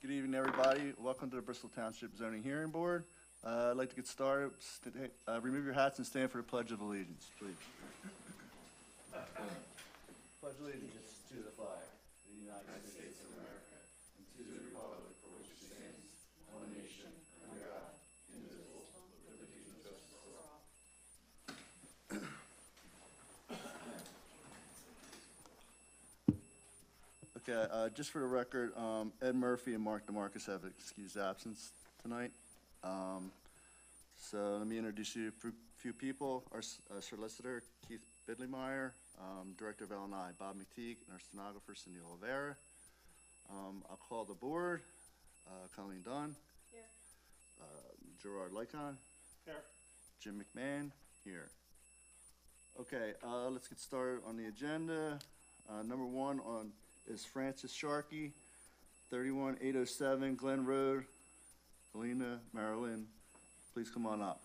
Good evening, everybody. Welcome to the Bristol Township Zoning Hearing Board. I'd like to get started. Remove your hats and stand for the Pledge of Allegiance, please. Pledge allegiance to the flag of the United States of America and to the republic for which it stands, one nation, under God, indivisible, with liberty and justice for all. Okay, just for the record, Ed Murphy and Mark DeMarcus have excused absence tonight. So let me introduce you to a few people. Our solicitor, Keith Bidleymeyer, Director of L&I, Bob McTeague, and our stenographer, Cindy Oliveira. I'll call the board. Colleen Dunn. Here. Gerard Lycon. Here. Jim McMahon. Here. Okay, let's get started on the agenda. Number one is Francis Sharkey, 31807 Glen Road, Galena, Maryland. Please come on up.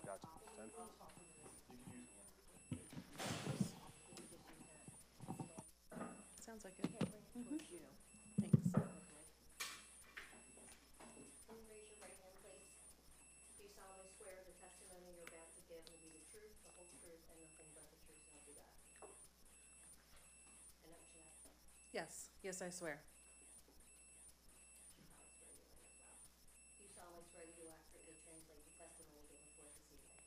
Gotcha. Sounds like it. Thanks. Can you raise your right hand, please? Do you solemnly swear the testimony you're about to give will be the truth, the whole truth, and nothing but the truth, so help you God? And that what you have? Yes, I swear. Do you solemnly swear that you will accurately translate the testimony given forth this evening?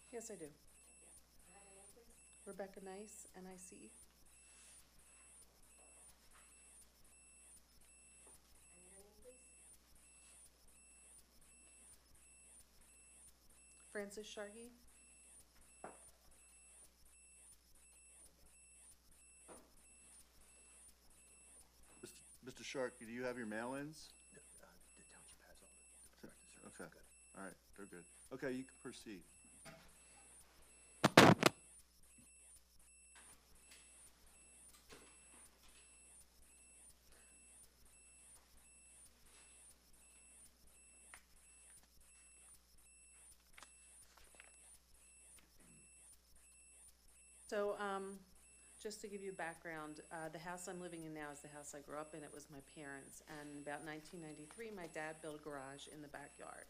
Yes, I do. Thank you. Can I have your name, please? Rebecca Nice, NICE. And your name, please? Francis Sharkey. Mr. Sharkey, do you have your mail-ins? The township has all the practice. Okay. Good. All right, they're good. Okay, you can proceed. So, just to give you background, the house I'm living in now is the house I grew up in. It was my parents', and about 1993, my dad built a garage in the backyard.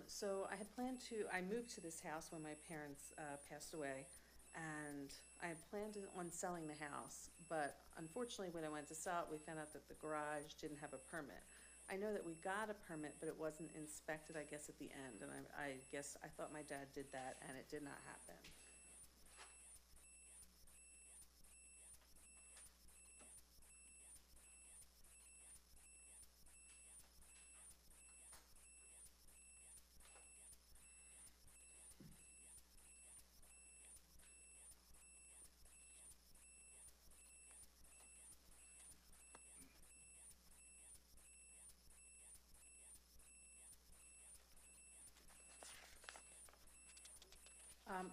So I had planned I moved to this house when my parents passed away, and I had planned on selling the house, but unfortunately when I went to sell it, we found out that the garage didn't have a permit. I know that we got a permit, but it wasn't inspected, I guess, at the end, and I guess I thought my dad did that, and it did not happen.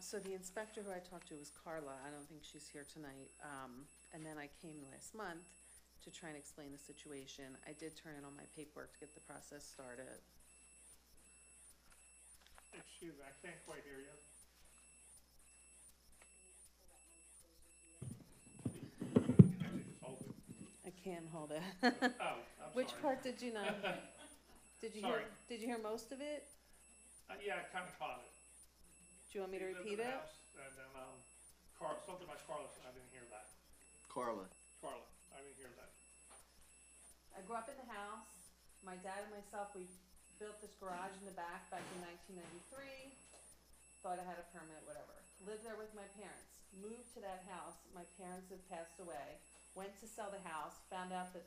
So the inspector who I talked to was Carla. I don't think she's here tonight. And then I came last month to try and explain the situation. I did turn in all my paperwork to get the process started. Excuse me, I can't quite hear you. Just hold it. I can hold it. Oh, I'm Which sorry. part did you not? Did you Sorry. Did you hear most of it? Yeah, I kind of caught it. Do you want me to You lived repeat in the it? house, and then, something about Carla, I didn't hear that. Carla. Carla, I didn't hear that. I grew up in the house. My dad and myself, we built this garage in the back in 1993. Thought I had a permit, whatever. Lived there with my parents. Moved to that house. My parents had passed away. Went to sell the house. Found out that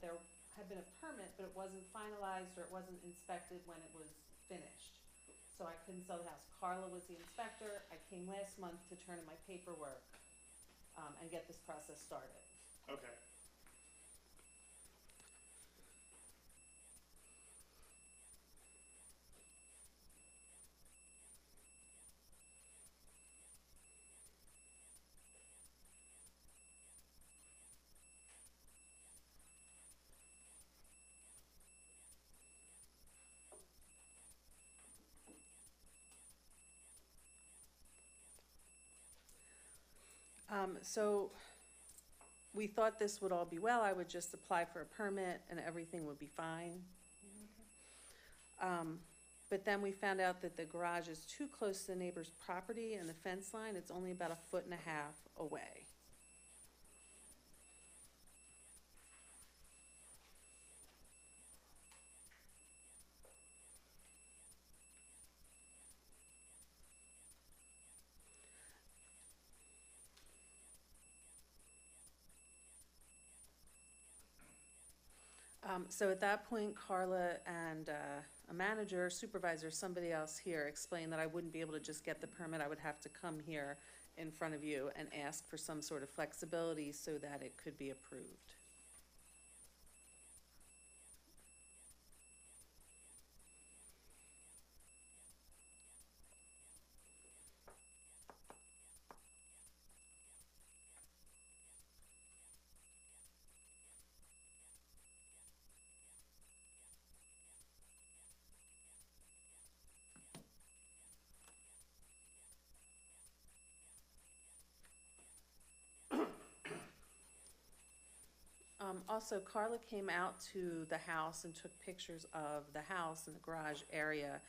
had been a permit, but it wasn't finalized or it wasn't inspected when it was finished. So I couldn't sell the house. Carla was the inspector. I came last month to turn in my paperwork, and get this process started. Okay. So we thought this would all be well. I would just apply for a permit and everything would be fine. But then we found out that the garage is too close to the neighbor's property and the fence line. It's only about 1.5 feet away. So at that point, Carla and a manager, supervisor, somebody else here explained that I wouldn't be able to just get the permit. I would have to come here in front of you and ask for some sort of flexibility so that it could be approved. Also, Carla came out to the house and took pictures of the house and the garage area.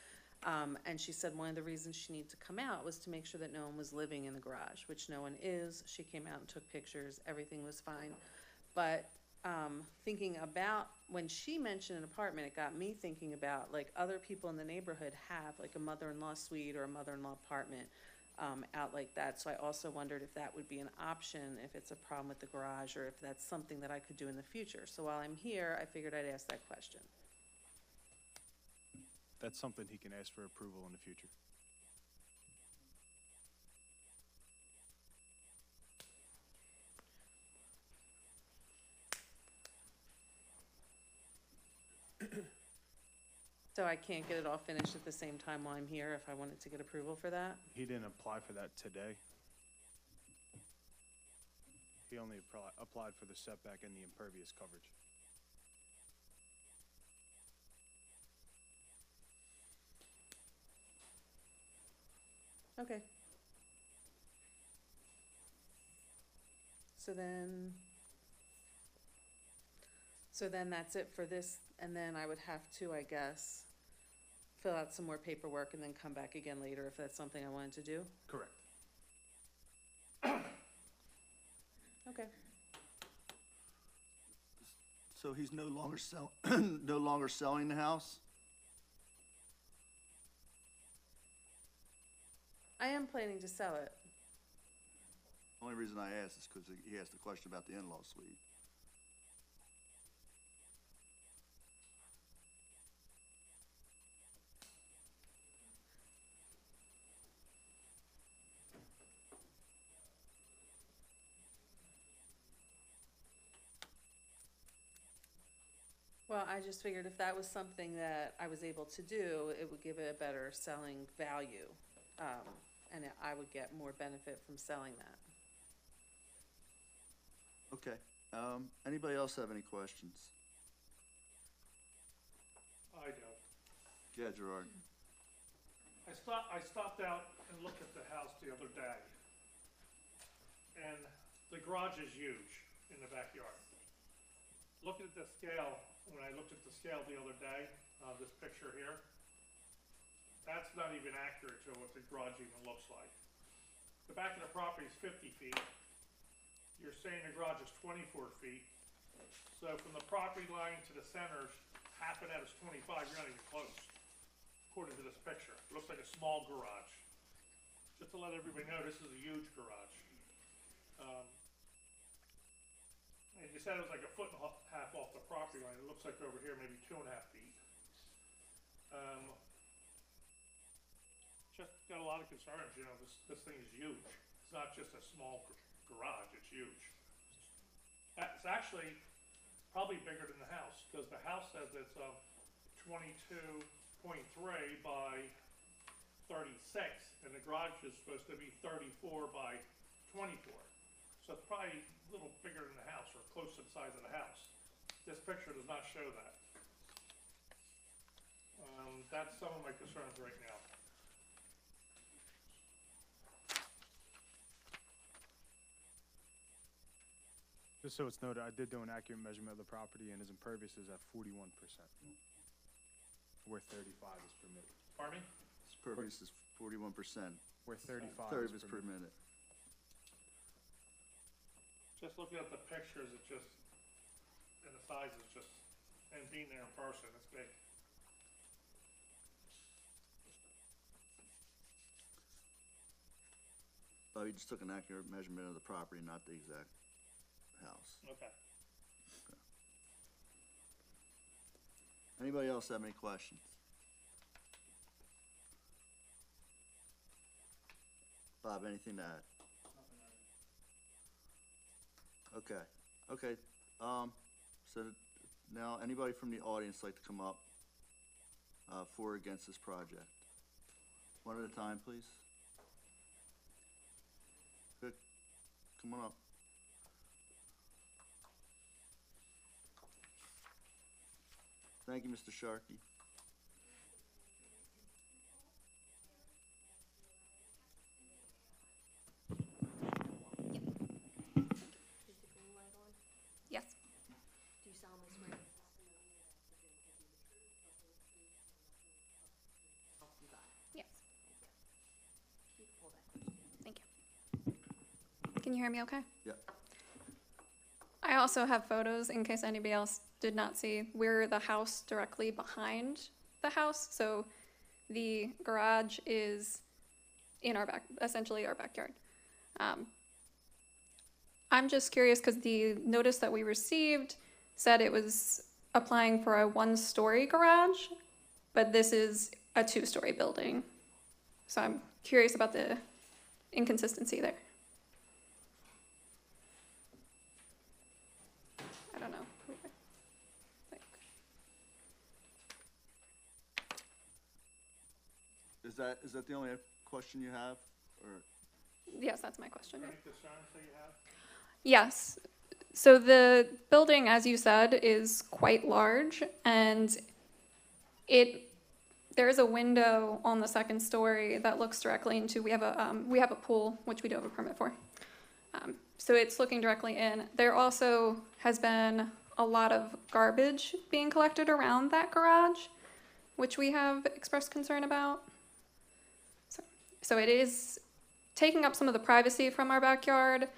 And she said one of the reasons she needed to come out was to make sure that no one was living in the garage, which no one is. She came out and took pictures. Everything was fine. But thinking about when she mentioned an apartment, it got me thinking about like other people in the neighborhood have like a mother-in-law suite or a mother-in-law apartment out like that. So I also wondered if that would be an option, if it's a problem with the garage, or if that's something that I could do in the future. So while I'm here, I figured I'd ask that question. That's something he can ask for approval in the future. So I can't get it all finished at the same time while I'm here if I wanted to get approval for that? He didn't apply for that today. He only applied for the setback and the impervious coverage. Okay. So then that's it for this, and then I would have to, I guess, fill out some more paperwork and then come back again later if that's something I wanted to do? Correct. Okay. So he's no longer no longer selling the house? I am planning to sell it. Only reason I asked is because he asked a question about the in-law suite. Well, I just figured if that was something that I was able to do, it would give it a better selling value. And I would get more benefit from selling that. Okay. Anybody else have any questions? I do. Yeah, Gerard. I stopped out and looked at the house the other day. And the garage is huge in the backyard. Looking at the scale, when I looked at the scale the other day, this picture here, that's not even accurate to what the garage even looks like. The back of the property is 50 feet. You're saying the garage is 24 feet. So from the property line to the center, half of that is 25. You're not even close, according to this picture. It looks like a small garage. Just to let everybody know, this is a huge garage. And you said it was like a foot and a half off the property line. It looks like over here maybe 2.5 feet. Just got a lot of concerns, you know, this thing is huge. It's not just a small garage, it's huge. It's actually probably bigger than the house, because the house says it's 22.3 by 36, and the garage is supposed to be 34 by 24. So it's probably a little bigger than the house, or close to the size of the house. This picture does not show that. That's some of my concerns right now. Just so it's noted, I did do an accurate measurement of the property, and his impervious is at 41%, where 35 is permitted. Pardon me? This pervious is 41%. Where 35 30 is per permitted. minute. Just looking at the pictures, it just, and the size is just, and being there in person, it's big. Oh, you just took an accurate measurement of the property, not the exact house. Okay. Anybody else have any questions? Bob, anything to add? Okay, okay, so now, anybody from the audience like to come up, for or against this project? One at a time, please. Good, come on up. Thank you, Mr. Sharkey. Is the green light on? Yes. Do you solemnly swear the testimony you're about to give will be the truth, the whole truth, and nothing but the truth? Oh, you got it. Yes. Thank you. You can pull that question. Thank you. Can you hear me okay? Yeah, I also have photos in case anybody else did not see. We're the house directly behind the house, so the garage is in our back, essentially our backyard. I'm just curious because the notice that we received said it was applying for a one-story garage, but this is a two-story building. So I'm curious about the inconsistency there. I don't know. Like, is that the only question you have, or? yes, that's my question. Any concerns that you have? Yes. So the building, as you said, is quite large, and there is a window on the second story that looks directly into. We have a pool which we do have a permit for. So it's looking directly in. There also has been a lot of garbage being collected around that garage, which we have expressed concern about. So it is taking up some of the privacy from our backyard,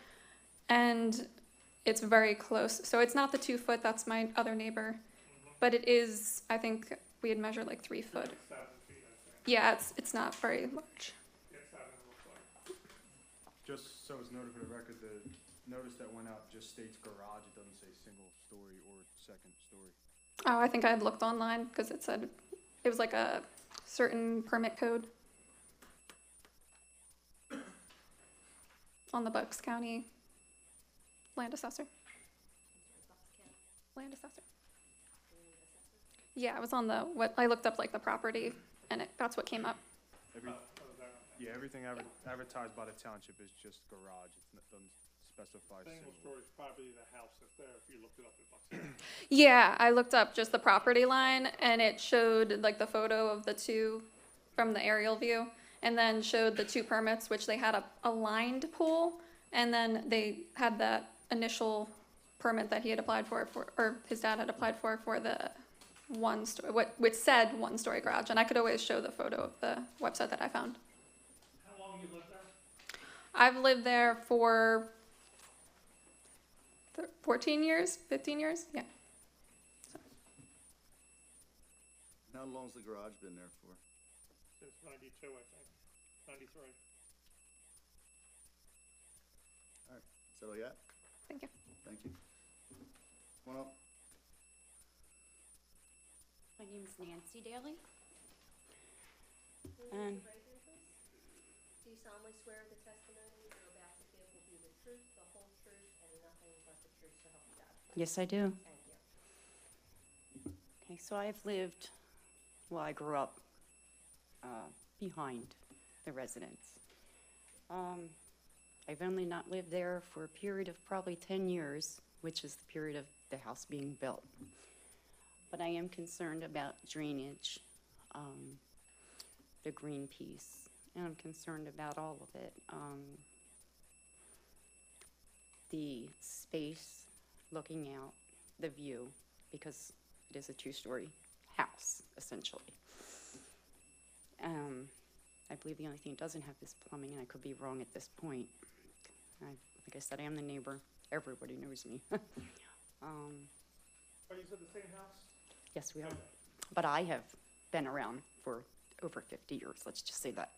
and it's very close. So it's not the 2 foot, that's my other neighbor, but it is, I think we had measured like 3 foot. 7 feet, I think. Yeah, it's not very large. Yeah, 7 looks like. Just so it's noted for the record, the notice that went out just states garage. It doesn't say single story or second story. Oh, I think I had looked online because it said it was like a certain permit code on the Bucks County land assessor. Land assessor. Yeah, I was on I looked up like the property, and that's what came up. Yeah, everything advertised by the township is just garage. It doesn't specify Single single. story is probably the house that's there, if you looked it up at Bucks. Yeah, I looked up just the property line, and it showed like the photo of the two from the aerial view, and then showed the 2 permits, which they had a lined pool, and then they had that initial permit that he had applied for, or his dad had applied for the one story, which said 1-story garage, and I could always show the photo of the website that I found. How long you lived there? I've lived there for 14 years, 15 years, yeah. How long's the garage been there for? Since 92, I think, 93. All right, is that all you got? Thank you. Thank you. name's Nancy Daly. Can you And- raise your right hand, please? Do you solemnly swear the testimony you're about to give will be the truth, the whole truth, and nothing but the truth, so help you God? Yes, I do. Thank you. Okay, so I've lived, well, I grew up behind the residence. I've only not lived there for a period of probably 10 years, which is the period of the house being built. But I am concerned about drainage, the green piece, and I'm concerned about all of it. The space looking out, the view, because it is a two-story house, essentially. I believe the only thing it doesn't have is plumbing, and I could be wrong at this point. Like I said, I am the neighbor. Everybody knows me. Are you in the same house? Yes, we are. Okay. But I have been around for over 50 years, let's just say that.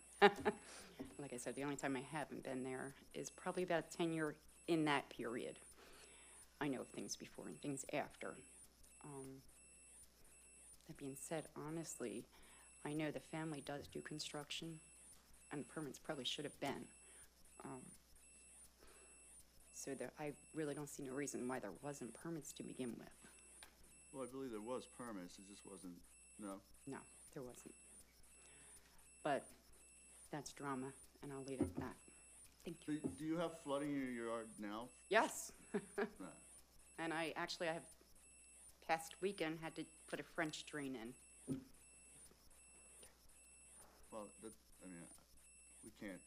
Like I said, the only time I haven't been there is probably about 10 years in that period. I know of things before and things after. That being said, honestly, I know the family does do construction, and permits probably should have been. So I really don't see no reason why there wasn't permits to begin with. Well, I believe there was permits, it just wasn't, no? No, there wasn't. But that's drama, and I'll leave it at that. Thank you. Do you have flooding in your yard now? Yes. No. And I have, past weekend, had to put a French drain in. Well, I mean, we can't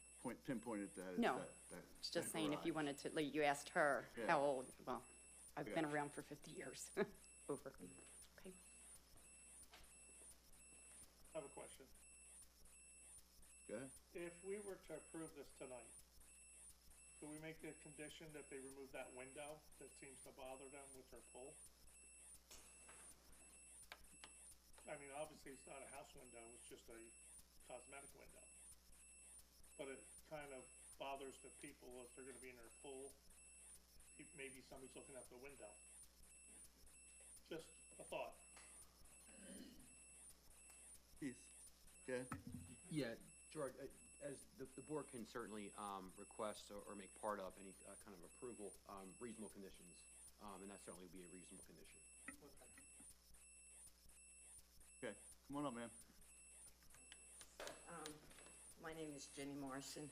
pinpoint it that. No. that It's just that saying if you garage. wanted to, like, you asked her Yeah. how old, well, I've been Yeah. around for 50 years, over. Okay. I have a question. Go ahead. If we were to approve this tonight, could we make the condition that they remove that window that seems to bother them with their pool? I mean, obviously, it's not a house window, it's just a cosmetic window. But it kind of bothers the people if they're gonna be in their pool. Maybe somebody's looking out the window. Just a thought. Keith, go ahead. Yeah, Gerard, as the board can certainly request or make part of any kind of approval, reasonable conditions, and that certainly would be a reasonable condition. Okay, come on up, ma'am. My name is Jenny Morrison,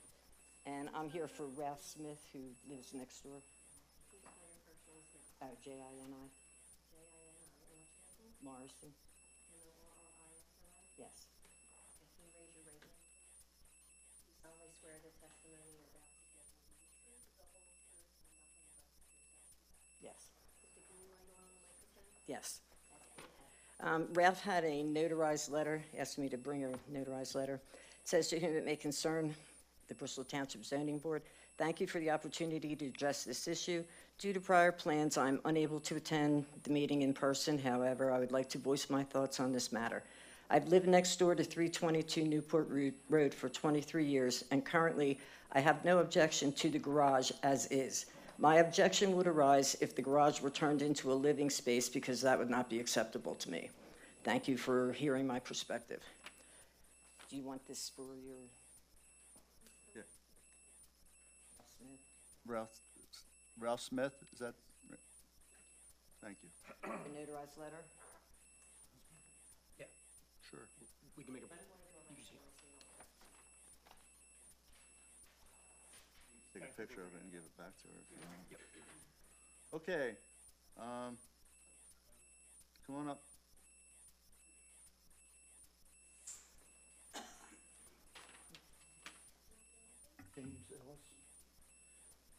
and I'm here for Ralph Smith, who lives next door. Please spell your first name, please. J-I-N-I, J-I-N-I, and what's your last name? Morrison, M-O-R-R-I-S-O-N? yes. Okay, can you raise your right hand? Do you solemnly swear the testimony you're about to give will be the truth, the whole truth, and nothing but the truth, so help you God? Yes. Sister, can you write on the microphone? Yes. Okay. Ralph had a notarized letter, asked me to bring a notarized letter. It says to whom it may concern, the Bristol Township Zoning Board, thank you for the opportunity to address this issue. Due to prior plans, I'm unable to attend the meeting in person. However, I would like to voice my thoughts on this matter. I've lived next door to 322 Newport Road for 23 years, and currently I have no objection to the garage as is. My objection would arise if the garage were turned into a living space, because that would not be acceptable to me. Thank you for hearing my perspective. Do you want this for your... Yeah. Smith? Ralph Smith, is that? right? Thank you. The notarized letter? Yeah, Sure. we can make a, Take a picture of it and give it back to her if you want. Okay, come on up. James Ellis.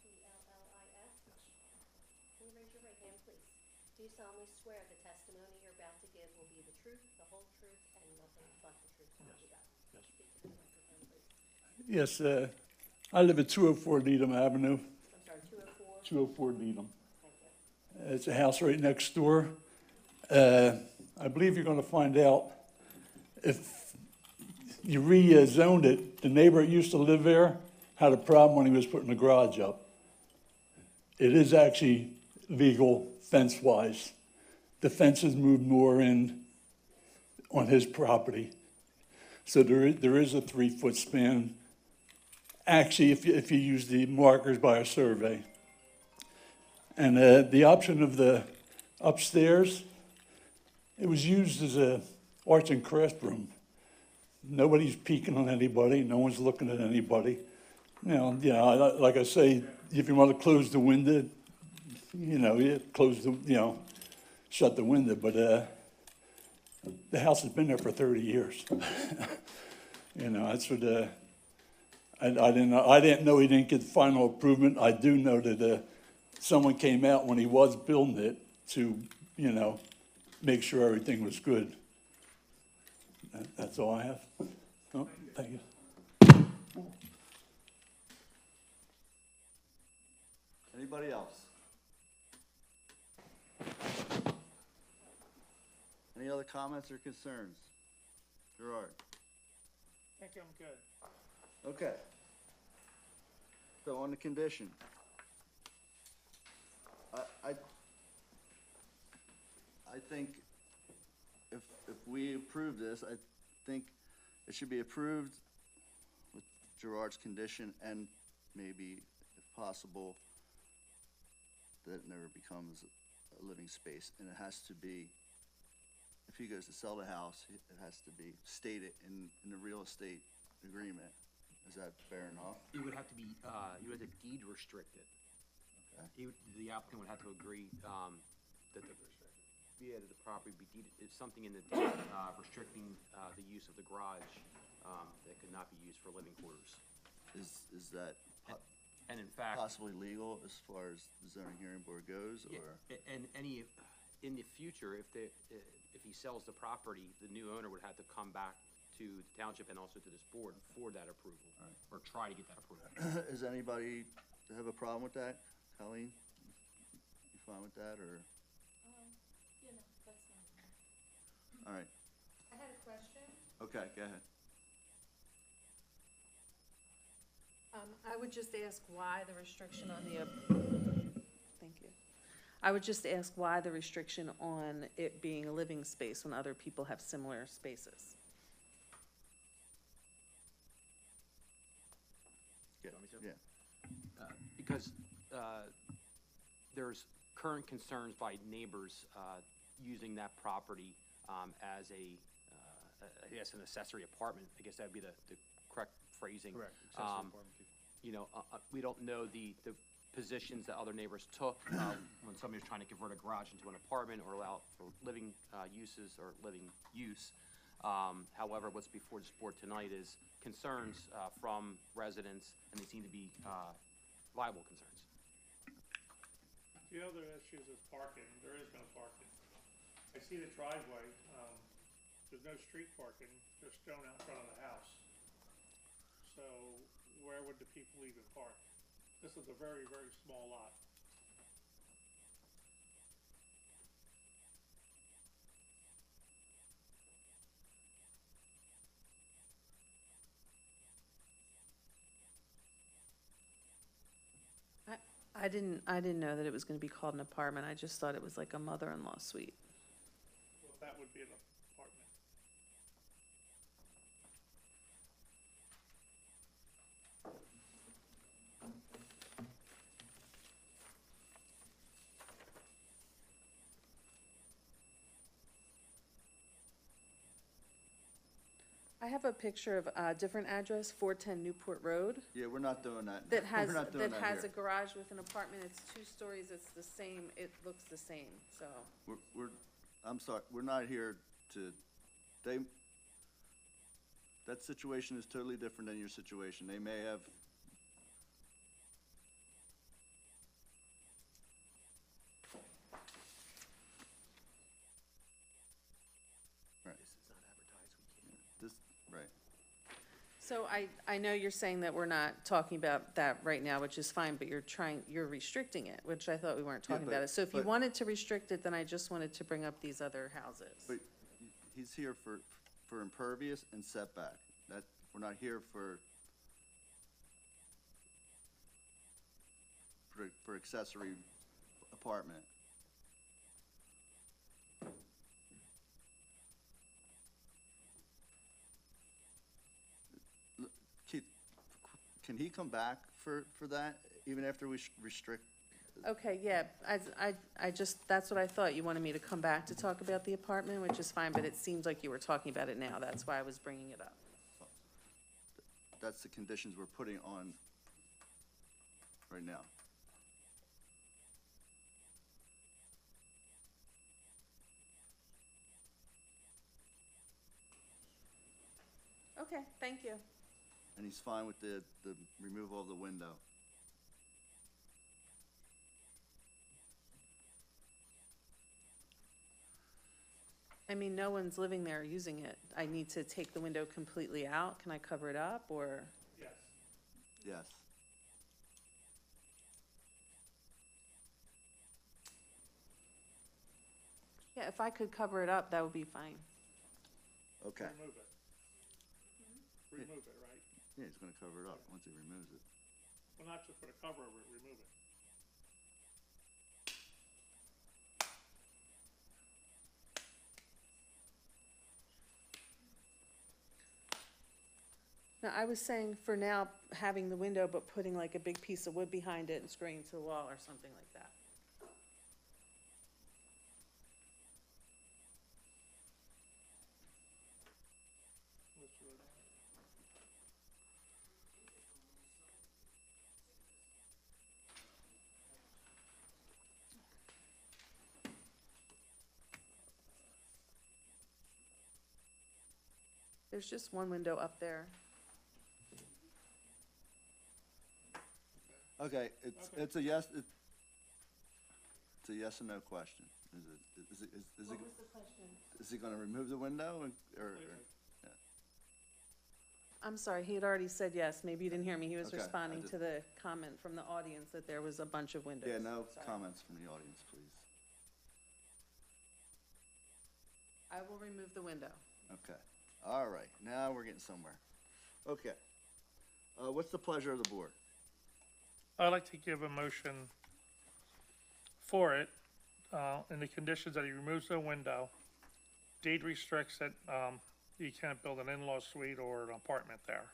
E-L-L-I-S? Can you raise your right hand, please? Do you solemnly swear the testimony you're about to give will be the truth, the whole truth, and nothing but the truth, so help you God? Yes. Speak to the microphone, please. Yes, I live at 204 Needham Avenue, I'm sorry, 204? 204 Needham. Thank you. It's a house right next door. I believe you're going to find out if you rezoned it, the neighbor that used to live there had a problem when he was putting the garage up. It is actually legal fence-wise. The fence has moved more in on his property. So there is a 3-foot span, actually, if you use the markers by a survey. And the option of the upstairs, it was used as a arts and craft room. Nobody's peeking on anybody, no one's looking at anybody. Like I say, if you want to close the window, shut the window, but the house has been there for 30 years. That's what, I didn't know he didn't get final improvement. I do know that someone came out when he was building it to, make sure everything was good. That's all I have. Oh, thank you. Anybody else? Any other comments or concerns? Gerard? I think I'm good. Okay. So on the condition, I think if we approve this, I think it should be approved with Gerard's condition and maybe, if possible, that it never becomes a living space. And it has to be, if he goes to sell the house, it has to be stated in the real estate agreement. Is that fair enough? It would have to be, you would have to deed restrict it. Okay. The applicant would have to agree, that the property be deeded, it's something in the deed, restricting, the use of the garage, that could not be used for living quarters. Is that And in fact, possibly legal as far as the zoning hearing board goes, or? and in the future, if he sells the property, the new owner would have to come back to the township and also to this board for that approval, or try to get that approval. Does anybody have a problem with that? Colleen, you fine with that, or? That's fine. All right, I had a question. okay, go ahead. I would just ask why the restriction on the, thank you. I would just ask why the restriction on it being a living space when other people have similar spaces. Yeah, Want me to? yeah. Because there's current concerns by neighbors using that property as I guess, an accessory apartment. I guess that would be the correct phrasing. Correct. Accessory apartment. We don't know the positions that other neighbors took when somebody was trying to convert a garage into an apartment or allow for living uses or living use. However, what's before this board tonight is concerns from residents, and they seem to be viable concerns. The other issues is parking. There is no parking. I see the driveway. There's no street parking. There's stone out front of the house. So where would the people even park? This is a very, very small lot. I didn't know that it was gonna be called an apartment. I just thought it was like a mother-in-law suite. Well, that would be an apartment. I have a picture of a different address, 410 Newport Road, Yeah, we're not doing that. that has, We're not doing that that has a here. garage with an apartment. It's 2 stories. It's the same, it looks the same, so. I'm sorry, we're not here to, that situation is totally different than your situation. They may have. Right. This, right. So I know you're saying that we're not talking about that right now, which is fine, but you're restricting it, which I thought we weren't Yeah, talking but- about it. So if you but- wanted to restrict it, then I just wanted to bring up these other houses. But he's here for impervious and setback. That, we're not here for accessory apartment. can he come back for that, even after we restrict? Okay, yeah, I just, that's what I thought. You wanted me to come back to talk about the apartment, which is fine, but it seems like you were talking about it now. That's why I was bringing it up. That's the conditions we're putting on right now. Okay, thank you. And he's fine with the removal of the window. I mean, no one's living there using it. I need to take the window completely out. Can I cover it up, or? Yes. Yes. Yeah, if I could cover it up, that would be fine. Okay. Remove it. Remove it, right? Yeah, he's gonna cover it up once he removes it. Well, not just put a cover over it, remove it. Now, I was saying for now, having the window, but putting like a big piece of wood behind it and screwing it to the wall or something like that. Let's roll it out. There's just one window up there. Okay, it's a yes, it's a yes or no question. Is What was the question? he gonna remove the window or? I'm sorry, he had already said yes. Maybe you didn't hear me. He was Okay, I responding did- to the comment from the audience that there was a bunch of windows. Yeah, no Sorry. comments from the audience, please. I will remove the window. Okay, all right, now we're getting somewhere. Okay, what's the pleasure of the board? I'd like to give a motion for it, in the conditions that he removes the window. Deed restricts that, you can't build an in-law suite or an apartment there.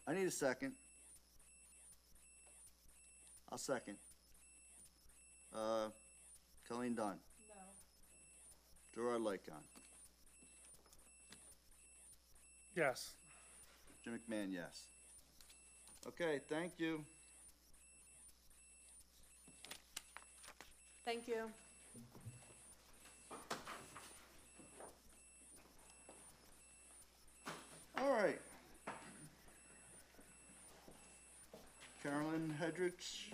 I need a second. I'll second. Colleen Dunn. No. Gerard Lycon. Yes. Jim McMahon, yes. Okay, thank you. Thank you. All right. Carolyn Hedrich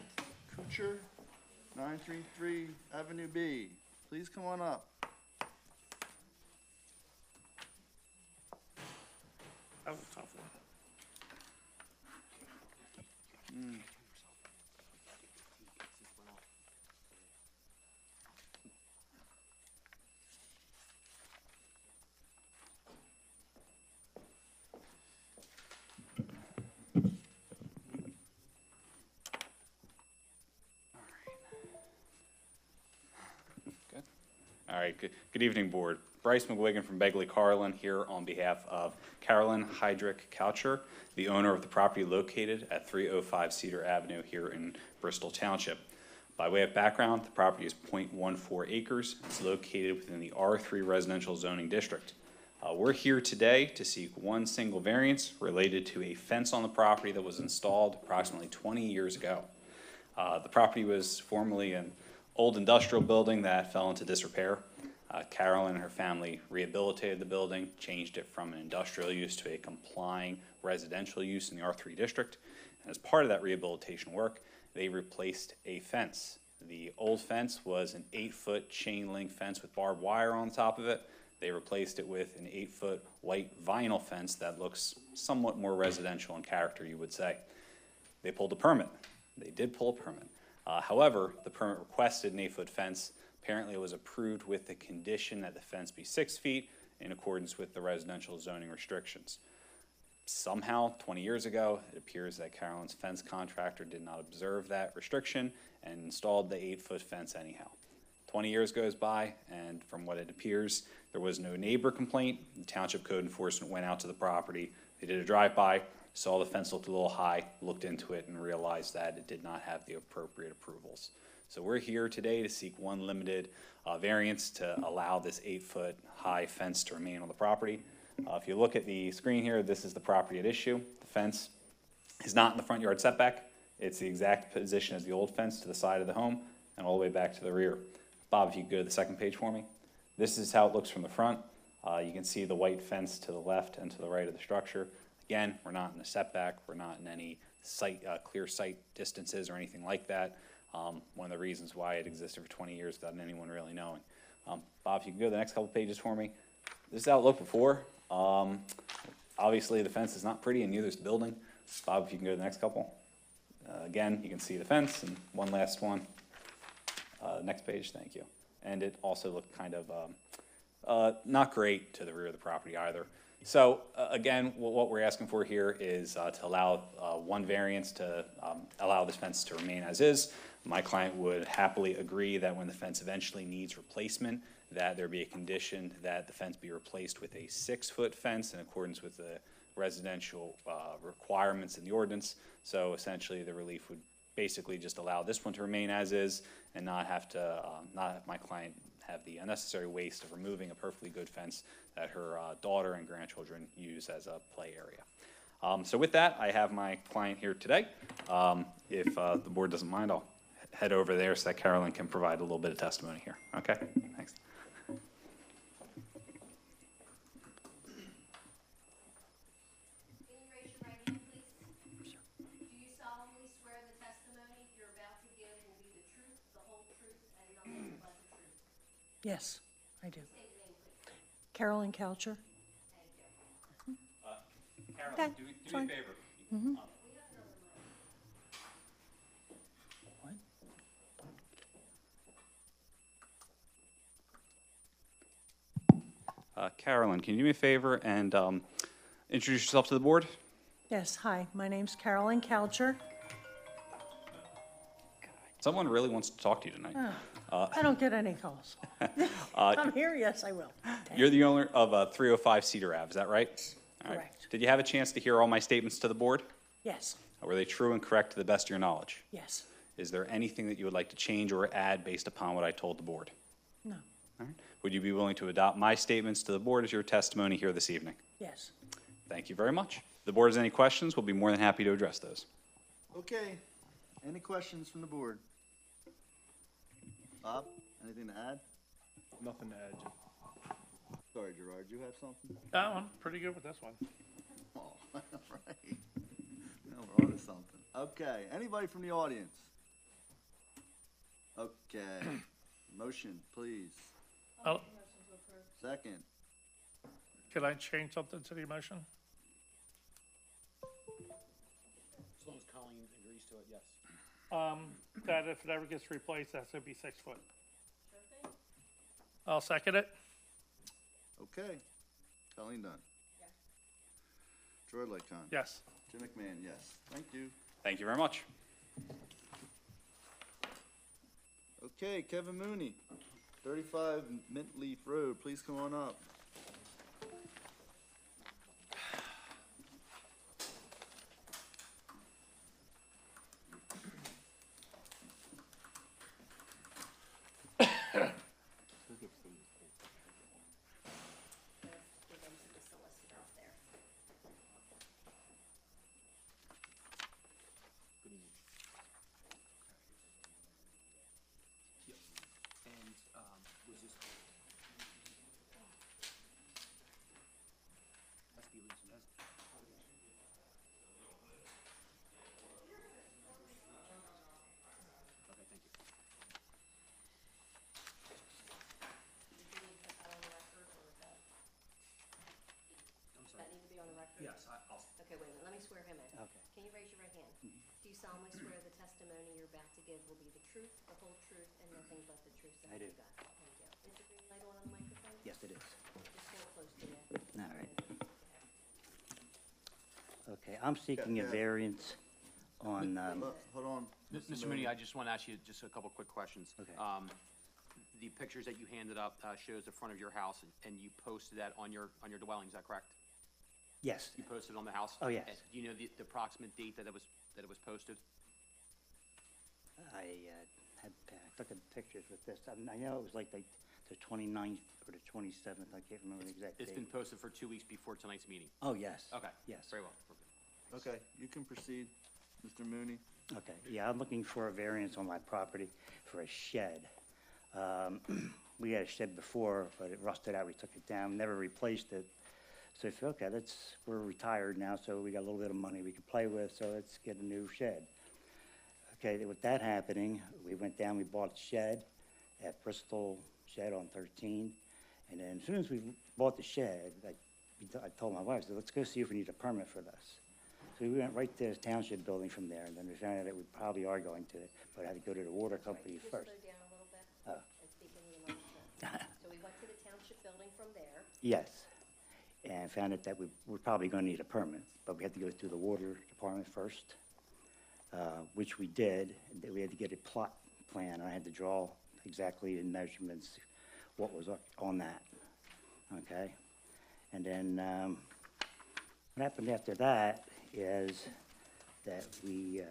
Kuchar, 933 Avenue B. Please come on up. That was a tough one. All right, good evening, Board. Bryce McGuigan from Begley Carlin here on behalf of Carolyn Heydrich Coucher, the owner of the property located at 305 Cedar Avenue here in Bristol Township. By way of background, the property is 0.14 acres. It's located within the R3 residential zoning district. We're here today to seek one single variance related to a fence on the property that was installed approximately 20 years ago. The property was formerly an old industrial building that fell into disrepair. Carolyn and her family rehabilitated the building, changed it from an industrial use to a complying residential use in the R3 district. And as part of that rehabilitation work, they replaced a fence. The old fence was an 8-foot chain link fence with barbed wire on top of it. They replaced it with an 8-foot white vinyl fence that looks somewhat more residential in character, you would say. They pulled a permit. They did pull a permit. However, the permit requested an 8-foot fence. Apparently it was approved with the condition that the fence be 6 feet in accordance with the residential zoning restrictions. Somehow, 20 years ago, it appears that Carolyn's fence contractor did not observe that restriction and installed the 8-foot fence anyhow. 20 years goes by, and from what it appears, there was no neighbor complaint. The Township Code Enforcement went out to the property. They did a drive-by, saw the fence looked a little high, looked into it, and realized that it did not have the appropriate approvals. So we're here today to seek one limited variance to allow this 8-foot high fence to remain on the property. If you look at the screen here, this is the property at issue. The fence is not in the front yard setback. It's the exact position as the old fence to the side of the home and all the way back to the rear. Bob, if you could go to the second page for me. This is how it looks from the front. You can see the white fence to the left and to the right of the structure. Again, we're not in a setback. We're not in any clear sight distances or anything like that. One of the reasons why it existed for 20 years without anyone really knowing. Bob, if you can go to the next couple pages for me. This is how it looked before. Obviously, the fence is not pretty, and neither is the building. Bob, if you can go to the next couple. Again, you can see the fence, and one last one. Next page, thank you. And it also looked kind of not great to the rear of the property either. So again, what we're asking for here is to allow one variance to allow this fence to remain as is. My client would happily agree that when the fence eventually needs replacement, that there be a condition that the fence be replaced with a 6-foot fence in accordance with the residential requirements in the ordinance. So essentially, the relief would basically just allow this one to remain as is and not have my client have the unnecessary waste of removing a perfectly good fence that her daughter and grandchildren use as a play area. So with that, I have my client here today. If the board doesn't mind, I'll head over there so that Carolyn can provide a little bit of testimony here. Okay, thanks. Can you raise your right hand, please? Do you solemnly swear the testimony you're about to give will be the truth, the whole truth, and nothing but the truth? Yes, I do. State your name, please. Carolyn Coucher. Thank you. Carolyn, Okay, do me a fine. favor. Carolyn, can you do me a favor and introduce yourself to the board? Yes, hi, my name's Carolyn Coucher. Someone really wants to talk to you tonight. I don't get any calls. I'm here, yes, I will. You're the owner of 305 Cedar Ave, is that right? All right. Correct. Did you have a chance to hear all my statements to the board? Yes, Were they true and correct to the best of your knowledge? yes, Is there anything that you would like to change or add based upon what I told the board? no, All right. Would you be willing to adopt my statements to the board as your testimony here this evening? yes. Thank you very much. If the board has any questions, we'll be more than happy to address those. Okay, any questions from the board? Bob, anything to add? Nothing to add, Jim. Sorry, Gerard, you have something? That one, pretty good with this one. Oh, all right. Now we're on to something. Okay, anybody from the audience? Okay, motion, please. Oh, Second. can I change something to the motion? As long as Colleen agrees to it, yes. That if it ever gets replaced, that's gonna be 6 foot. I'll second it. Okay. Colleen Dunn. Yes. Gerard Lightcon. Yes. Jim McMahon, yes. Thank you. Thank you very much. Okay, Kevin Mooney, 35 Mint Leaf Road, please come on up. Give them to the solicitor up there. And, was this? Must be Lisa, that's. Okay, thank you. Did you need to put that on the record, or is that? I'm Does sorry. that need to be on the record? Yes, I'll. Okay, wait a minute, let me swear him in. Okay. Can you raise your right hand? Do you solemnly swear the testimony you're about to give will be the truth, the whole truth, and nothing but the truth? So I do. help you God. Thank you. Is your green light on the microphone? Yes, it is. Just hold close to you. All right. Okay, I'm seeking a Yeah. variance on, Hold on. Mr. Mooney, I just want to ask you just a couple quick questions. Okay. The pictures that you handed up shows the front of your house, and you posted that on your dwelling, is that correct? Yes. You posted on the house? Oh, yes. And do you know the approximate date that it was posted? I took pictures with this. I know it was like the 29th or the 27th. I can't remember the exact date. It's been posted for 2 weeks before tonight's meeting. Oh, yes. Okay. Yes. Very well. Okay, you can proceed, Mr. Mooney. Okay, yeah, I'm looking for a variance on my property for a shed. We had a shed before, but it rusted out, we took it down, never replaced it. So I said, okay, we're retired now, so we got a little bit of money we can play with, so let's get a new shed. Okay, with that happening, we went down, we bought a shed at Bristol Shed on 13, and then as soon as we bought the shed, I told my wife, I said, let's go see if we need a permit for this. So we went right to the township building from there, and then we found out that we probably are going to, but I had to go to the water company Just first. slow down a little bit Oh. and speak into the microphone. So we went to the township building from there. Yes, and found out that we're probably going to need a permit, but we had to go through the water department first, which we did. And then we had to get a plot plan. I had to draw exactly the measurements, what was on that, okay? And then what happened after that is that we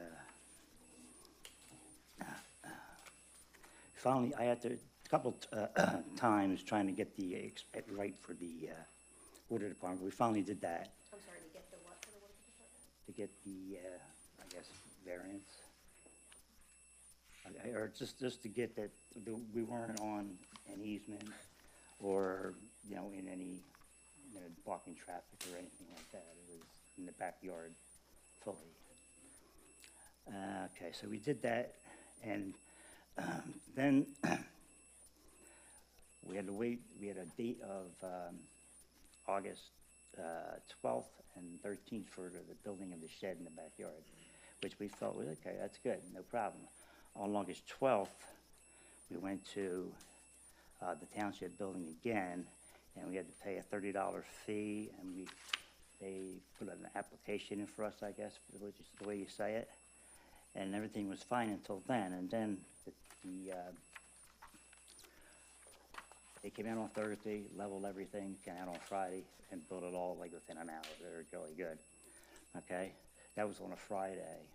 finally, I had to, a couple times trying to get the right for the water department. We finally did that I'm sorry, to get the what for the water department? to get the, I guess, variance. Or just to get that, we weren't on an easement or, in any, blocking traffic or anything like that. It was in the backyard fully. Okay, so we did that, and then we had to wait. We had a date of August 12th and 13th for the building of the shed in the backyard, which we felt was okay. That's good, no problem. On August 12th, we went to the township building again, and we had to pay a $30 fee, and they put an application in for us, I guess, which is the way you say it, and everything was fine until then. And then they came in on Thursday, leveled everything, came out on Friday, and built it all like within an hour. They were really good. Okay, that was on a Friday.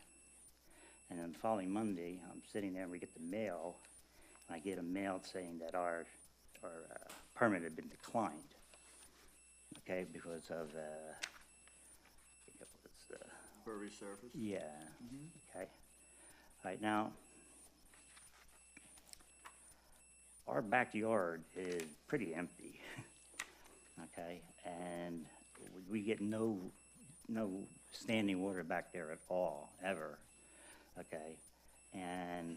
And then the following Monday, I'm sitting there and we get the mail, and I get a mail saying that our permit had been declined. Okay, because of, I think it was, For resurface? yeah, okay. All right, now, our backyard is pretty empty, okay? And we get no standing water back there at all, ever, okay? And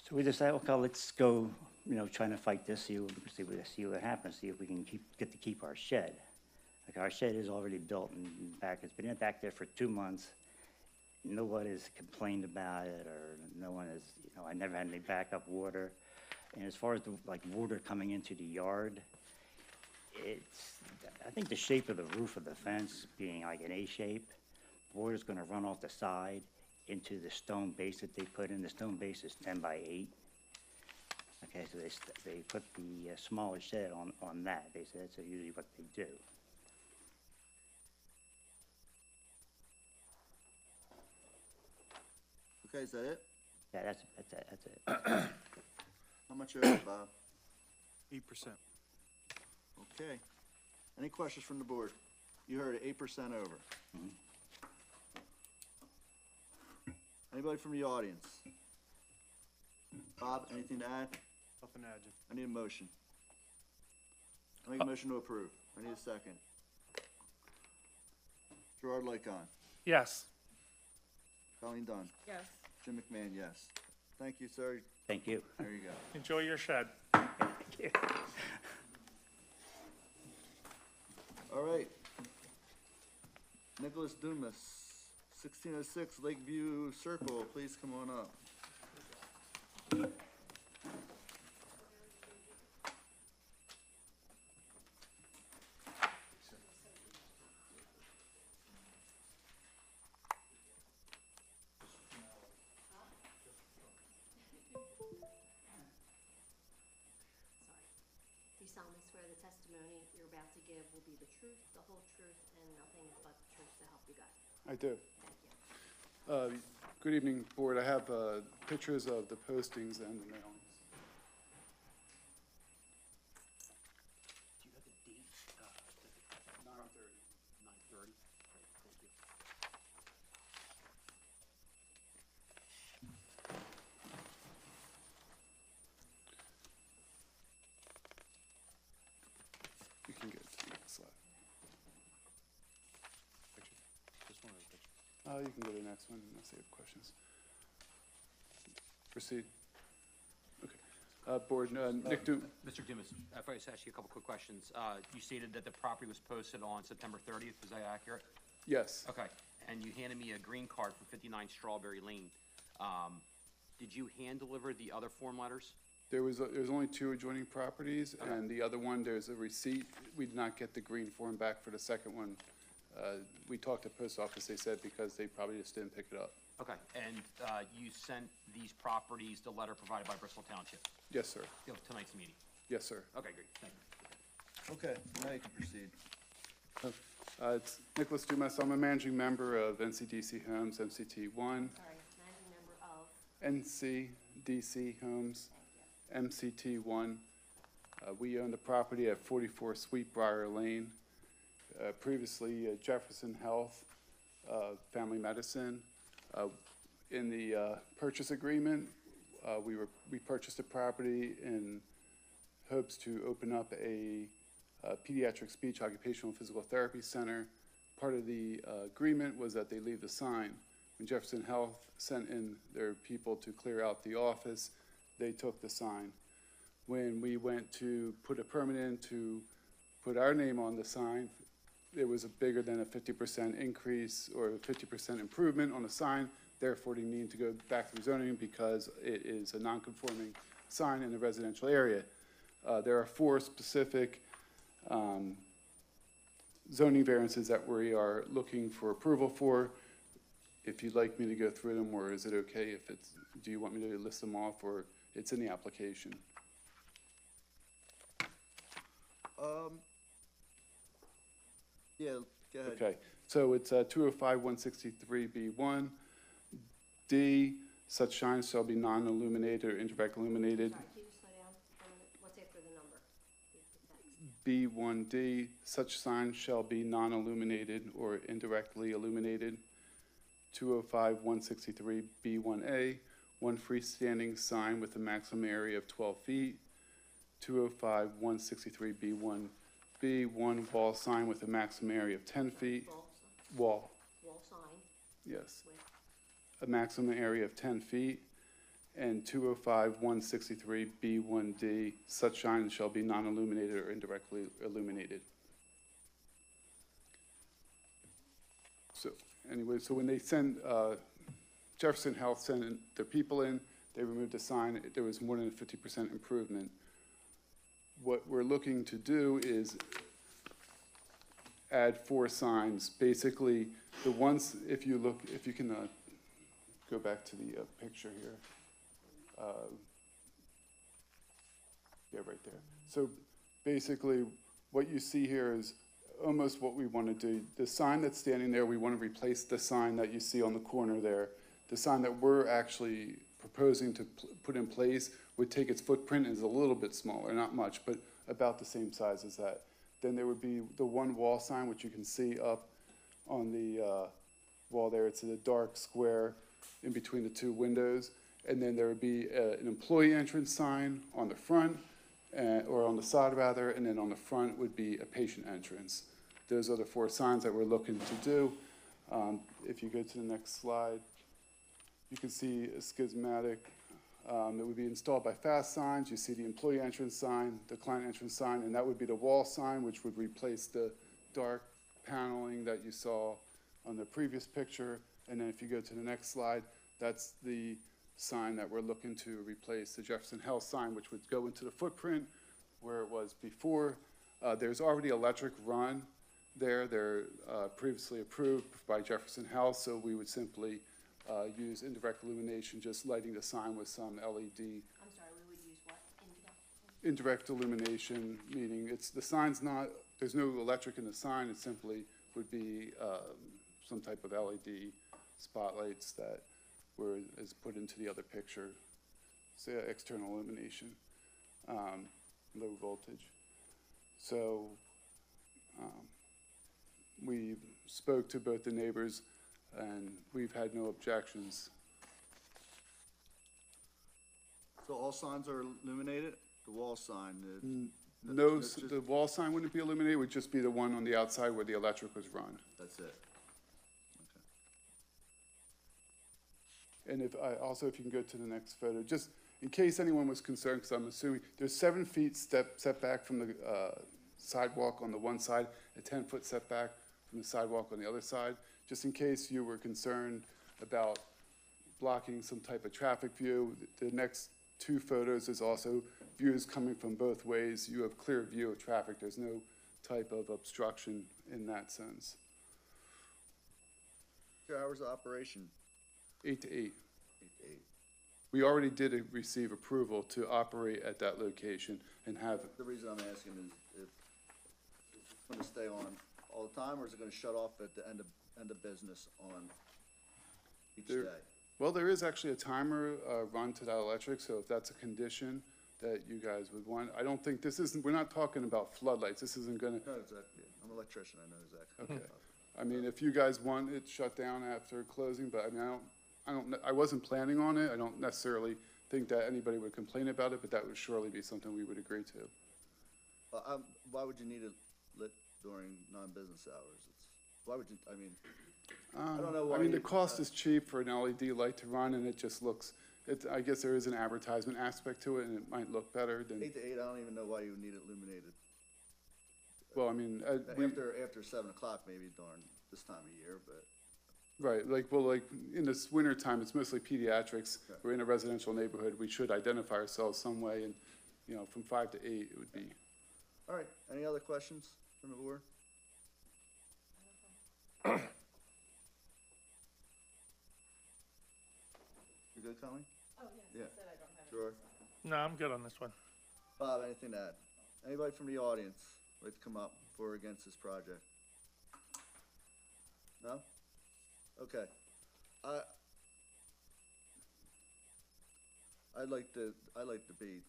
so we decided, okay, let's go, trying to fight this, see what happens, see if we can get to keep our shed. Like, our shed is already built and back, it's been back there for 2 months. Nobody's complained about it, or no one has, I never had any backup water. And as far as water coming into the yard, I think the shape of the roof of the fence being like an A shape, water's gonna run off the side into the stone base that they put in. The stone base is 10 by 8. Okay, so they put the smaller shed on that. They said that's usually what they do. Okay, is that it? Yeah, that's it. How much are you, Bob? 8%. Okay. Any questions from the board? You heard it, 8% over. Anybody from the audience? Bob, anything to add? Nothing to add, Jim. I need a motion. I make a motion to approve. I need a second. Gerard Lycon. Yes. Colleen Dunn. Yes. Jim McMahon, yes. Thank you, sir. Thank you. There you go. Enjoy your shed. Thank you. All right. Nicholas Dumas, 1606 Lakeview Circle, please come on up. you solemnly swear the testimony you're about to give will be the truth, the whole truth, and nothing but the truth to help you God? I do. Thank you. Good evening, Board. I have pictures of the postings and the mailings. Do you have the date? 9:30. 9:30? Thank you. You can get to the next slide. Just one of the pictures. You can go to the next one unless you have questions. Proceed. Okay. Board, Nick Mr. Dumas, if I just ask you a couple quick questions. You stated that the property was posted on September 30th, is that accurate? Yes. Okay, and you handed me a green card for 59 Strawberry Lane. Did you hand deliver the other form letters? There's only 2 adjoining properties, Okay. and the other one, there's a receipt. We did not get the green form back for the second one. We talked to post office, they said because they probably just didn't pick it up. Okay, and you sent these properties the letter provided by Bristol Township? Yes, sir. Tonight's meeting? Yes, sir. Okay, great, thank you. Okay, now you can proceed. It's Nicholas Dumas. I'm a managing member of NCDC Homes, MCT1. Sorry, managing member of, NCDC Homes, MCT1. We own the property at 44 Sweetbriar Lane. Previously, Jefferson Health, Family Medicine. In the purchase agreement, we purchased the property in hopes to open up a pediatric speech occupational and physical therapy center. Part of the agreement was that they leave the sign. When Jefferson Health sent in their people to clear out the office, they took the sign. When we went to put a permit in to put our name on the sign, there was a bigger than a 50% increase or a 50% improvement on the sign. Therefore, they need to go back to zoning because it is a non-conforming sign in the residential area. There are 4 specific zoning variances that we are looking for approval for. If you'd like me to go through them, or is it okay if it's, do you want me to list them off, or it's in the application? Yeah, go ahead. Okay, so it's 205-163B1. D, such signs shall be non-illuminated or indirect illuminated. sorry, can you slow down for a minute? What's after the number? The text. B1D, such signs shall be non-illuminated or indirectly illuminated. 205-163B1A, one freestanding sign with a maximum area of 12 feet. 205-163B1B, one wall sign with a maximum area of 10 feet. Wall, Wall sign yes. with, A maximum area of 10 feet. And 205-163B1D, such signs shall be non-illuminated or indirectly illuminated. So anyway, so when they send, Jefferson Health sent their people in, they removed the sign, there was more than a 50% improvement. What we're looking to do is add 4 signs. Basically, the ones, if you look, if you can go back to the picture here. Yeah, right there. So basically, what you see here is almost what we want to do. The sign that's standing there, we want to replace the sign that you see on the corner there. The sign that we're actually proposing to put in place would take its footprint is a little bit smaller, not much, but about the same size as that. Then there would be the one wall sign, which you can see up on the wall there. It's a dark square in between the 2 windows. And then there would be an employee entrance sign on the front, or on the side rather, and then on the front would be a patient entrance. Those are the 4 signs that we're looking to do. If you go to the next slide, you can see a schematic that would be installed by Fast Signs. You see the employee entrance sign, the client entrance sign, and that would be the wall sign, which would replace the dark paneling that you saw on the previous picture. And then if you go to the next slide, that's the sign that we're looking to replace, the Jefferson Health sign, which would go into the footprint where it was before. There's already electric run there. They're previously approved by Jefferson Health, so we would simply use indirect illumination, just lighting the sign with some LED. I'm sorry, we would use what? Indirect? indirect illumination, meaning the sign's not, there's no electric in the sign, it simply would be some type of LED spotlights that is put into the other picture, say external illumination, low voltage. So we spoke to both the neighbors and we've had no objections. So all signs are illuminated? The wall sign? No, the wall sign wouldn't be illuminated, it would just be the one on the outside where the electric was run. That's it? And also if you can go to the next photo, just in case anyone was concerned, because I'm assuming, there's 7 feet setback from the sidewalk on the one side, a 10-foot setback from the sidewalk on the other side, just in case you were concerned about blocking some type of traffic view. The next 2 photos is also views coming from both ways. You have clear view of traffic. There's no type of obstruction in that sense. Your hours of operation? 8 to 8. 8 to 8. We already did receive approval to operate at that location and have, The reason I'm asking is if it's going to stay on all the time, or is it going to shut off at the end of business on each There- day? well, there is actually a timer run to that electric, so if that's a condition that you guys would want, I don't think this isn't, we're not talking about floodlights. This isn't gonna, No, exactly. I'm an electrician, I know exactly. okay. I mean, if you guys want it shut down after closing, but I mean, I wasn't planning on it. I don't necessarily think that anybody would complain about it, but that would surely be something we would agree to. Why would you need it lit during non-business hours? Why would you, I mean, I don't know why. I mean, the you- cost is cheap for an LED light to run, and it just looks, I guess there is an advertisement aspect to it, and it might look better than, 8 to 8, I don't even know why you would need it illuminated. well, I mean, After 7 o'clock, maybe during this time of year, but. right, like in this winter time, it's mostly pediatrics. We're in a residential neighborhood. We should identify ourselves some way, and, from 5 to 8, it would be. All right, any other questions from the board? You good, Colleen? Oh, yes, Yeah. I said I don't have it. Sure. No, I'm good on this one. Bob, anything to add? Anybody from the audience like to come up for or against this project? No? Okay. I'd like to be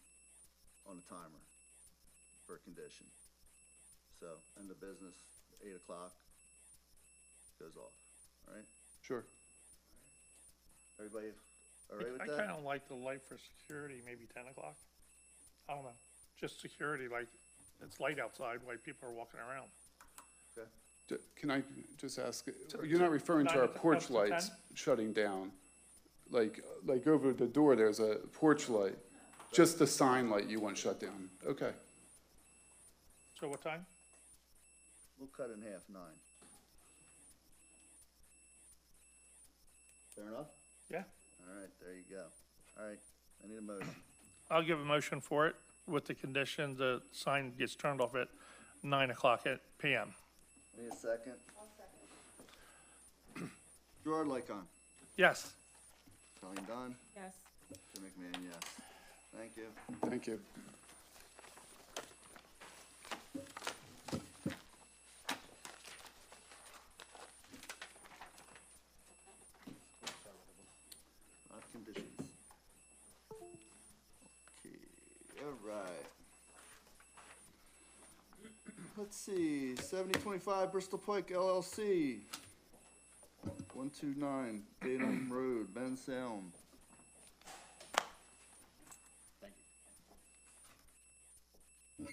on a timer for a condition. So, end of business, 8 o'clock, goes off, all right? Sure. Everybody all right with I that? kind of like the light for security, maybe 10 o'clock. I don't know, just security, like, it's light outside while people are walking around. Okay. Can I just ask, you're not referring to our porch to lights 10? shutting down? Like over the door, there's a porch light, just the sign light you want shut down? Okay. So what time? We'll cut in half, 9. Fair enough? Yeah, All right, there you go. All right, I need a motion. I'll give a motion for it with the condition the sign gets turned off at 9 o'clock PM. Need a second? I'll second. Gerard Lycon, Yes. Colleen Dunn, Yes. Jim McMahon, yes. Thank you. Thank you. Conditions. Okay, all right. Let's see, 7025 Bristol Pike LLC. 129 Tatum Road, Ben Salem. Thank you.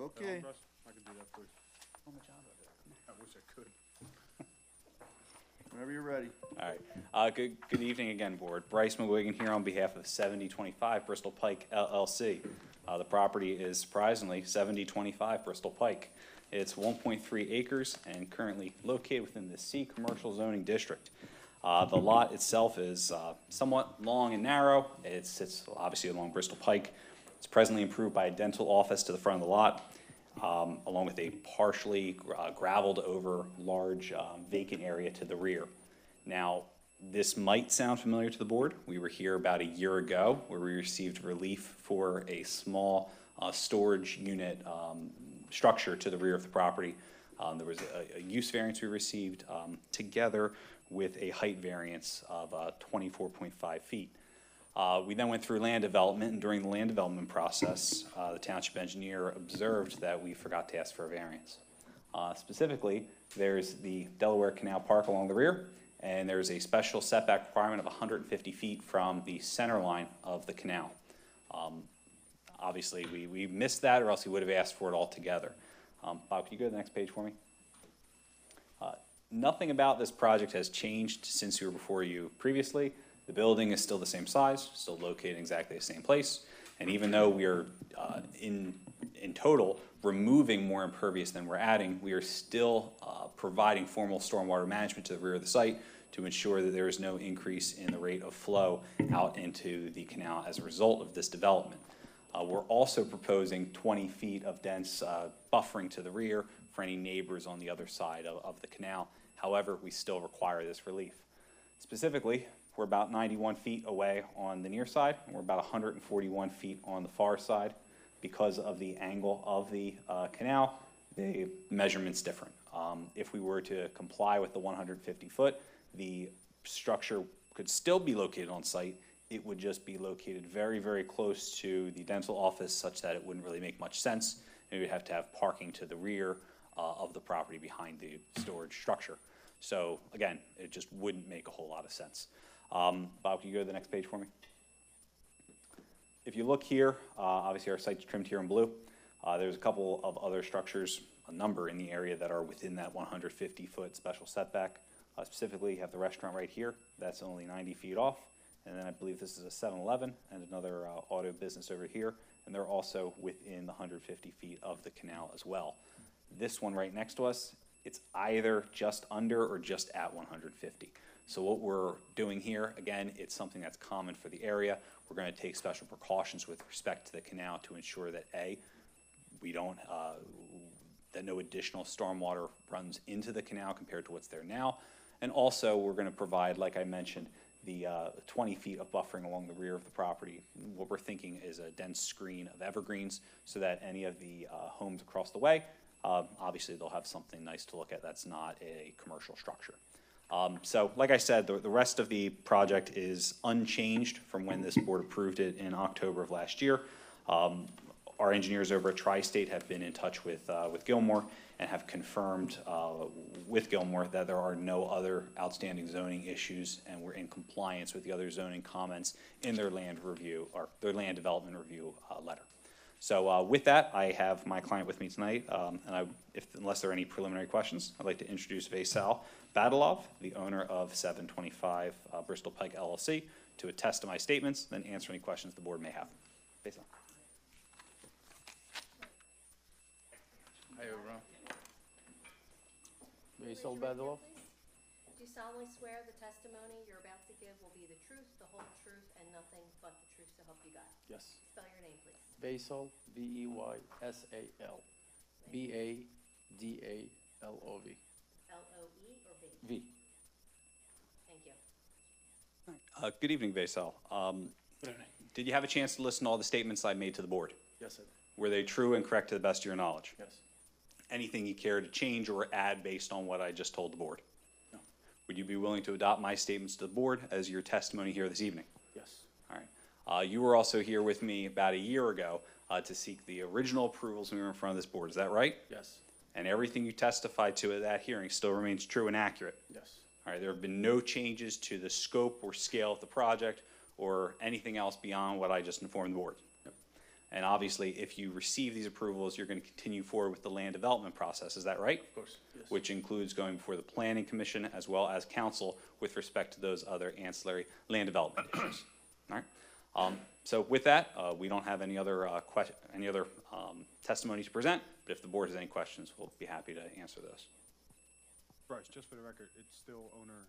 Okay. I could do that for you. I wish I could. Whenever you're ready. All right. Good evening again, Board. Bryce McGuigan here on behalf of 7025 Bristol Pike LLC. The property is surprisingly 7025 Bristol Pike. It's 1.3 acres and currently located within the C Commercial Zoning District. The lot itself is somewhat long and narrow. It sits obviously along Bristol Pike. It's presently improved by a dental office to the front of the lot, along with a partially gravelled over large vacant area to the rear. Now, this might sound familiar to the board. We were here about a year ago where we received relief for a small storage unit structure to the rear of the property. There was a use variance we received together with a height variance of 24.5 feet. We then went through land development, and during the land development process, the township engineer observed that we forgot to ask for a variance. Specifically, there's the Delaware Canal Park along the rear, and there's a special setback requirement of 150 feet from the center line of the canal. Obviously, we missed that, or else he would have asked for it altogether. Bob, can you go to the next page for me? Nothing about this project has changed since we were before you previously. The building is still the same size, still located in exactly the same place, and even though we are in total removing more impervious than we're adding, we are still providing formal stormwater management to the rear of the site to ensure that there is no increase in the rate of flow out into the canal as a result of this development. We're also proposing 20 feet of dense buffering to the rear for any neighbors on the other side of the canal. However, we still require this relief. Specifically, we're about 91 feet away on the near side, and we're about 141 feet on the far side. Because of the angle of the canal, the measurement's different. If we were to comply with the 150 foot, the structure could still be located on site. It would just be located very, very close to the dental office such that it wouldn't really make much sense. And we'd have to have parking to the rear of the property behind the storage structure. So again, it just wouldn't make a whole lot of sense. Bob, can you go to the next page for me? If you look here, obviously our site's trimmed here in blue. There's a couple of other structures, a number in the area that are within that 150-foot special setback. Specifically, you have the restaurant right here. That's only 90 feet off. And then I believe this is a 7-Eleven and another auto business over here. And they're also within the 150 feet of the canal as well. This one right next to us, it's either just under or just at 150. So what we're doing here, again, it's something that's common for the area. We're going to take special precautions with respect to the canal to ensure that we don't, that no additional stormwater runs into the canal compared to what's there now. And also, we're going to provide, like I mentioned, the 20 feet of buffering along the rear of the property. What we're thinking is a dense screen of evergreens so that any of the homes across the way, obviously they'll have something nice to look at that's not a commercial structure. So like I said, the rest of the project is unchanged from when this board approved it in October of last year. Our engineers over at Tri-State have been in touch with Gilmore and have confirmed with Gilmore that there are no other outstanding zoning issues, and we're in compliance with the other zoning comments in their land review or their land development review letter. So with that, I have my client with me tonight, and unless there are any preliminary questions, I'd like to introduce Vaisal Badalov, the owner of 725 Bristol Pike LLC, to attest to my statements, then answer any questions the board may have. Vaisal. Hi, everyone. Raise Vaisal your right hand, Badalov. please. Do you solemnly swear the testimony you're about to give will be the truth, the whole truth, and nothing but the truth, so help you God? Yes. Spell your name, please. Vaisal, V-E-Y-S-A-L, B-A-D-A-L-O-V. L-O-E or V? V. Thank you. Good evening, Vaisal. Did you have a chance to listen to all the statements I made to the board? Yes, sir. Were they true and correct to the best of your knowledge? Yes. Anything you care to change or add based on what I just told the board? No. Would you be willing to adopt my statements to the board as your testimony here this evening? Yes. All right. You were also here with me about a year ago to seek the original approvals when we were in front of this board. Is that right? Yes. And everything you testified to at that hearing still remains true and accurate? Yes. All right. There have been no changes to the scope or scale of the project or anything else beyond what I just informed the board? Yep. And obviously, if you receive these approvals, you're going to continue forward with the land development process. Is that right? Of course. Yes. Which includes going before the planning commission as well as council with respect to those other ancillary land development issues. All right. So with that, we don't have any other testimony to present. But if the board has any questions, we'll be happy to answer those. Bryce, just for the record, it's still owner,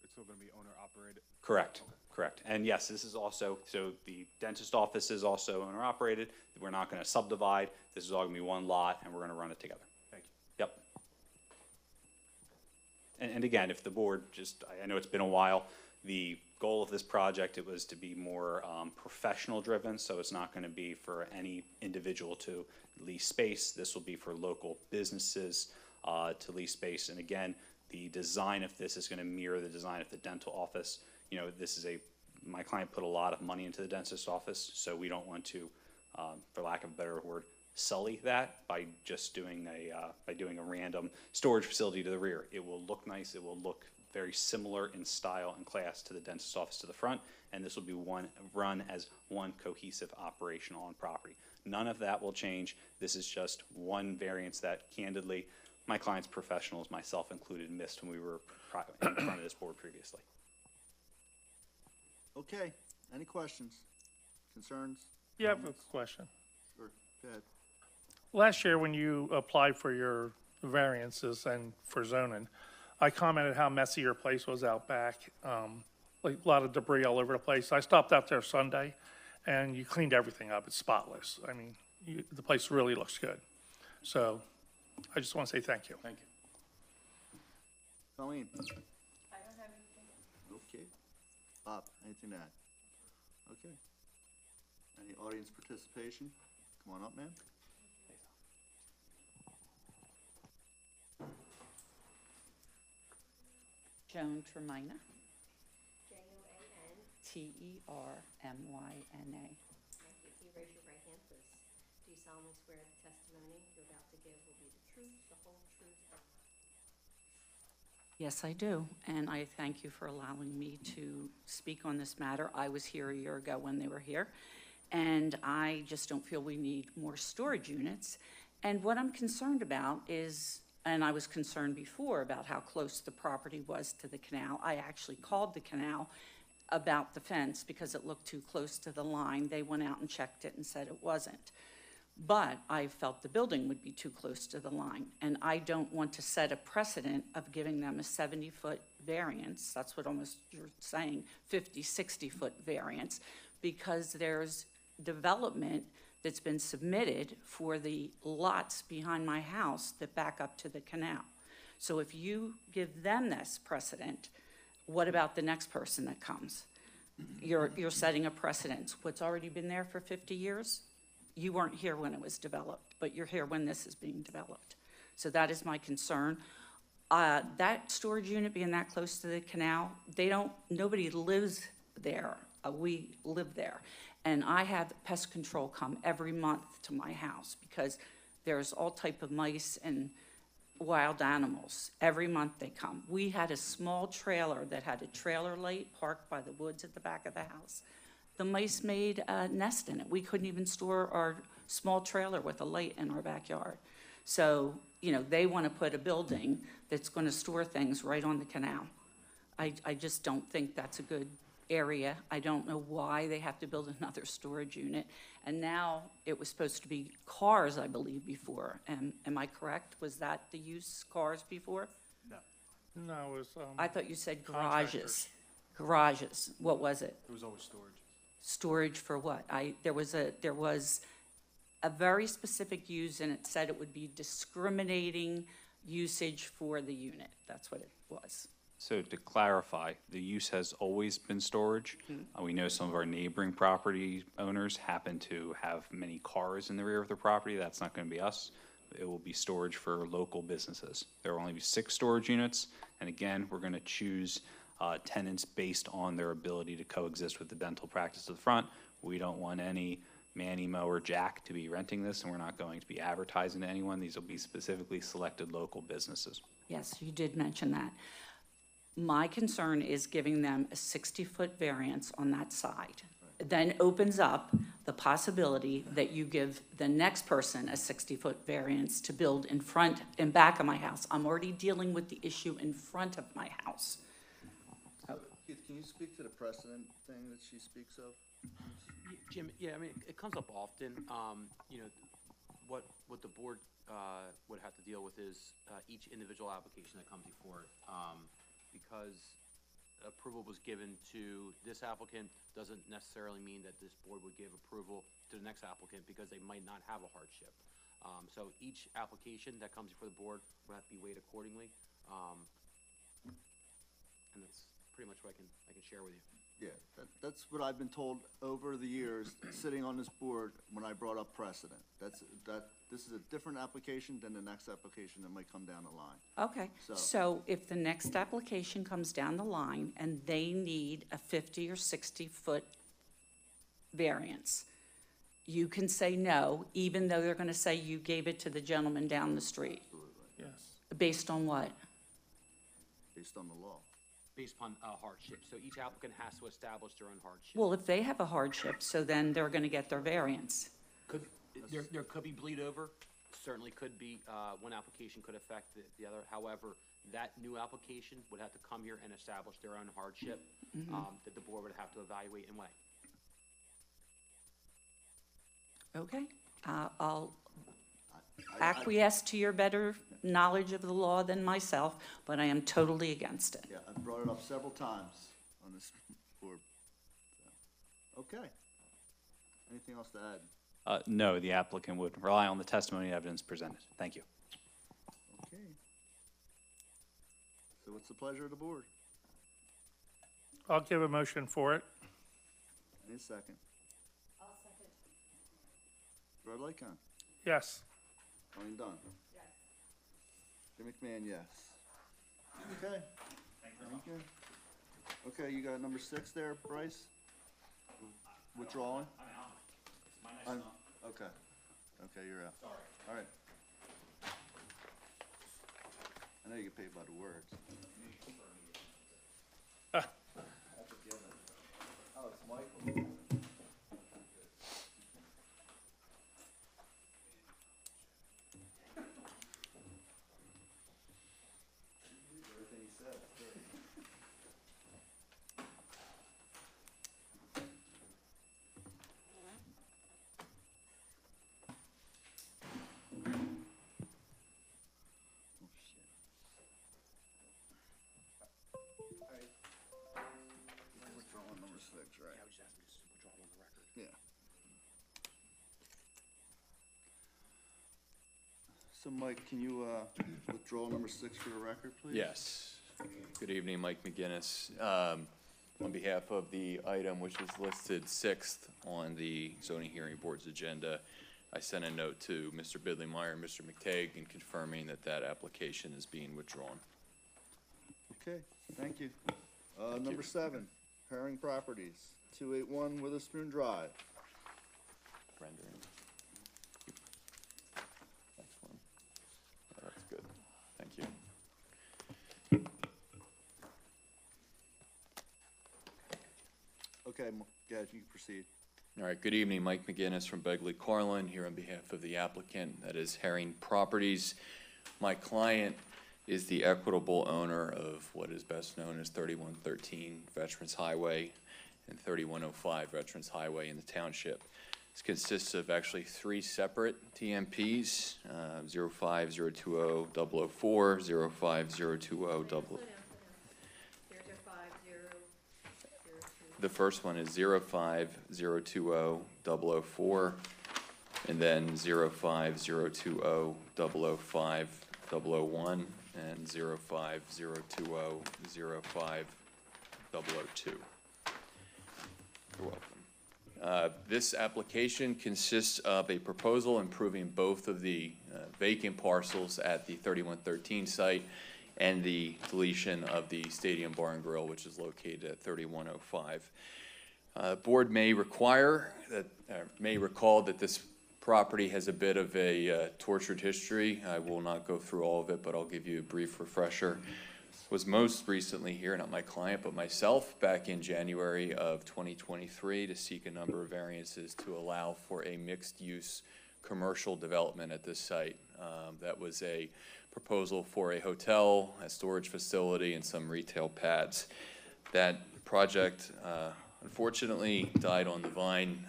it's still gonna be owner operated? Correct, correct. And yes, this is also, so the dentist office is also owner operated. We're not gonna subdivide. This is all gonna be one lot and we're gonna run it together. Thank you. Yep. And again, if the board just, I know it's been a while, the goal of this project, it was to be more professional driven, so it's not gonna be for any individual to lease space. This will be for local businesses to lease space. And again, the design of this is gonna mirror the design of the dental office. You know, this is my client put a lot of money into the dentist office, so we don't want to, for lack of a better word, sully that by just doing a random storage facility to the rear. It will look nice, it will look very similar in style and class to the dentist office to the front, and this will be run as one cohesive operation on property. None of that will change. This is just one variance that candidly, my client's professionals, myself included, missed when we were in front of this board previously. Okay, any questions, concerns? Yeah, I have a question. Sure, go ahead. Last year, when you applied for your variances and for zoning, I commented how messy your place was out back, like a lot of debris all over the place. I stopped out there Sunday, and you cleaned everything up. It's spotless. I mean, the place really looks good. So I just want to say thank you. Thank you. Colleen? I don't have anything. Okay. Bob, anything to add? Okay. Any audience participation? Come on up, man. Joan Tremina, Jon. Termyna. Thank you. Can you raise your right hand, please? Do you solemnly swear the testimony you're about to give will be the truth, the whole truth, and Yes, I do, and I thank you for allowing me to speak on this matter. I was here a year ago when they were here, and I just don't feel we need more storage units. And what I'm concerned about is, and I was concerned before about how close the property was to the canal. I actually called the canal about the fence because it looked too close to the line. They went out and checked it and said it wasn't. But I felt the building would be too close to the line, and I don't want to set a precedent of giving them a 70-foot variance. That's what almost you're saying, 50, 60-foot variance, because there's development that's been submitted for the lots behind my house that back up to the canal. So if you give them this precedent, what about the next person that comes? You're setting a precedent. What's already been there for 50 years? You weren't here when it was developed, but you're here when this is being developed. So that is my concern. That storage unit being that close to the canal, nobody lives there. We live there. And I have pest control come every month to my house because there's all type of mice and wild animals. Every month they come. We had a small trailer that had a trailer light parked by the woods at the back of the house. The mice made a nest in it. We couldn't even store our small trailer with a light in our backyard. So, they want to put a building that's going to store things right on the canal. I just don't think that's a good area. I don't know why they have to build another storage unit. And now it was supposed to be cars, I believe, before. Am I correct? Was that the use, cars before? No, it was, I thought you said contractors. garages. Garages. What was it? It was always storage. Storage for what? There was a very specific use, and it said it would be discriminating usage for the unit. That's what it was. So to clarify, the use has always been storage. We know some of our neighboring property owners happen to have many cars in the rear of their property. That's not going to be us. It will be storage for local businesses. There will only be 6 storage units, and again, we're going to choose tenants based on their ability to coexist with the dental practice at the front. We don't want any Manny, Mo, or Jack to be renting this, and we're not going to be advertising to anyone. These will be specifically selected local businesses. Yes, you did mention that. My concern is giving them a 60-foot variance on that side. Then opens up the possibility that you give the next person a 60-foot variance to build in back of my house. I'm already dealing with the issue in front of my house. Keith, can you speak to the precedent thing that she speaks of? Jim, yeah, I mean, it comes up often. What the board would have to deal with is each individual application that comes before it. Because approval was given to this applicant doesn't necessarily mean that this board would give approval to the next applicant because they might not have a hardship. So each application that comes before the board will have to be weighed accordingly. And that's pretty much what I can share with you. Yeah, that's what I've been told over the years, sitting on this board, when I brought up precedent. This is a different application than the next application that might come down the line. Okay, So- so if the next application comes down the line and they need a 50 or 60-foot variance, you can say no, even though they're going to say you gave it to the gentleman down the street? Yes. Based on what? Based on the law. Based upon hardship. So each applicant has to establish their own hardship. Well, if they have a hardship, so then they're going to get their variance. There could be bleed over, certainly could be, one application could affect the other. However, that new application would have to come here and establish their own hardship, that the board would have to evaluate and weigh. Okay, I'll acquiesce to your better knowledge of the law than myself, but I am totally against it. Yeah, I've brought it up several times on this board. So, okay. Anything else to add? No, the applicant would rely on the testimony and evidence presented. Thank you. Okay. So what's the pleasure of the board? I'll give a motion for it. Any second? I'll second. Brad Lycon? Yes. Colleen Dunn? Yes. Jim McMahon, yes. Okay. Thank you. Okay, you got number 6 there, Bryce? Withdrawing? Okay. Okay, you're out. Sorry. All right. I know you get paid by the words. That's a given. Oh, it's Michael. Everything he said, good. Withdrawing number 6, right? Yeah, I was just asking just withdraw on the record. Yeah. So Mike, can you withdraw number 6 for the record, please? Yes. Good evening, Mike McGinnis. On behalf of the item which is listed 6th on the zoning hearing board's agenda, I sent a note to Mr. Bidley-Meyer and Mr. McTagg in confirming that that application is being withdrawn. Okay, thank you. Number 7, Herring Properties, 281 Witherspoon Drive. Rendering. Next one. Yeah, that's good. Thank you. Okay, go ahead, you can proceed. All right, good evening, Mike McGinnis from Begley Carlin, here on behalf of the applicant, that is Herring Properties. My client is the equitable owner of what is best known as 3113 Veterans Highway and 3105 Veterans Highway in the township. This consists of actually 3 separate TMPs, 05020-004, 05020-0. The first one is 05020-004, and then 05020-005-001, and 05020-05-002. You're welcome. This application consists of a proposal improving both of the vacant parcels at the 3113 site and the deletion of the Stadium Bar and Grill, which is located at 3105. Board may recall that this property has a bit of a tortured history. I will not go through all of it, but I'll give you a brief refresher. Was most recently here, not my client, but myself, back in January of 2023 to seek a number of variances to allow for a mixed-use commercial development at this site. That was a proposal for a hotel, a storage facility, and some retail pads. That project unfortunately died on the vine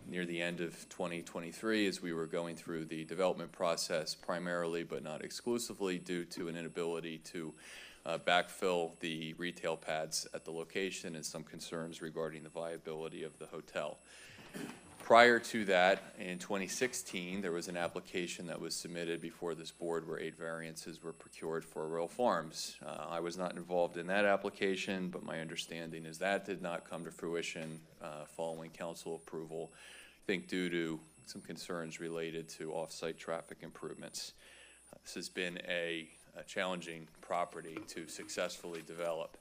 near the end of 2023 as we were going through the development process, primarily but not exclusively due to an inability to backfill the retail pads at the location and some concerns regarding the viability of the hotel. Prior to that, in 2016, there was an application that was submitted before this board where 8 variances were procured for Royal Farms. I was not involved in that application, but my understanding is that did not come to fruition following council approval, I think due to some concerns related to off-site traffic improvements. This has been a challenging property to successfully develop.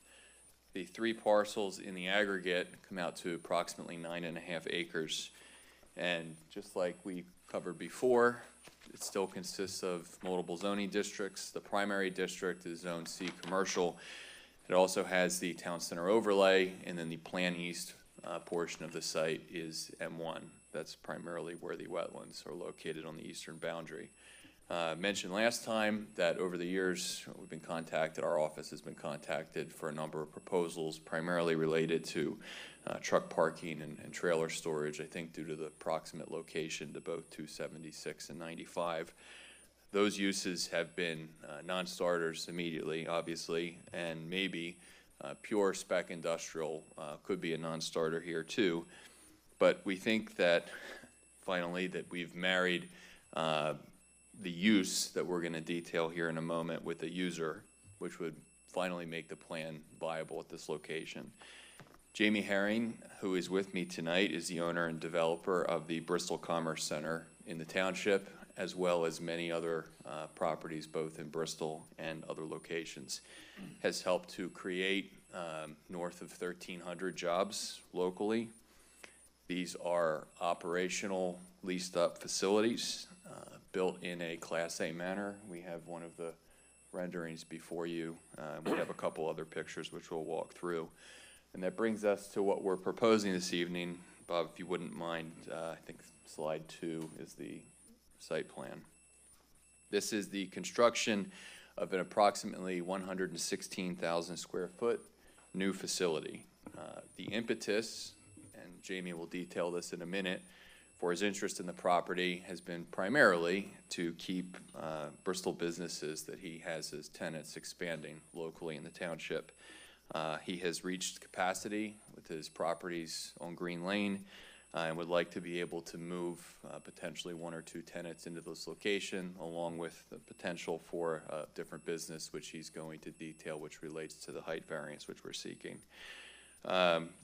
The 3 parcels in the aggregate come out to approximately 9.5 acres. And just like we covered before, it still consists of multiple zoning districts. The primary district is Zone C Commercial. It also has the Town Center overlay, and then the Plan East portion of the site is M1. That's primarily where the wetlands are located on the eastern boundary. Mentioned last time that over the years we've been contacted, our office has been contacted for a number of proposals primarily related to truck parking and trailer storage, I think due to the proximate location to both 276 and 95. Those uses have been non-starters immediately, obviously, and maybe pure spec industrial could be a non-starter here too. But we think that finally that we've married the use that we're going to detail here in a moment with the user, which would finally make the plan viable at this location. Jamie Herring, who is with me tonight, is the owner and developer of the Bristol Commerce Center in the township, as well as many other properties, both in Bristol and other locations. Has helped to create north of 1,300 jobs locally. These are operational, leased-up facilities built in a Class A manner. We have one of the renderings before you. We have a couple other pictures which we'll walk through. And that brings us to what we're proposing this evening. Bob, if you wouldn't mind, I think slide 2 is the site plan. This is the construction of an approximately 116,000 square foot new facility. The impetus, and Jamie will detail this in a minute, for his interest in the property has been primarily to keep Bristol businesses that he has as tenants expanding locally in the township. He has reached capacity with his properties on Green Lane and would like to be able to move potentially 1 or 2 tenants into this location, along with the potential for a different business, which he's going to detail, which relates to the height variance which we're seeking.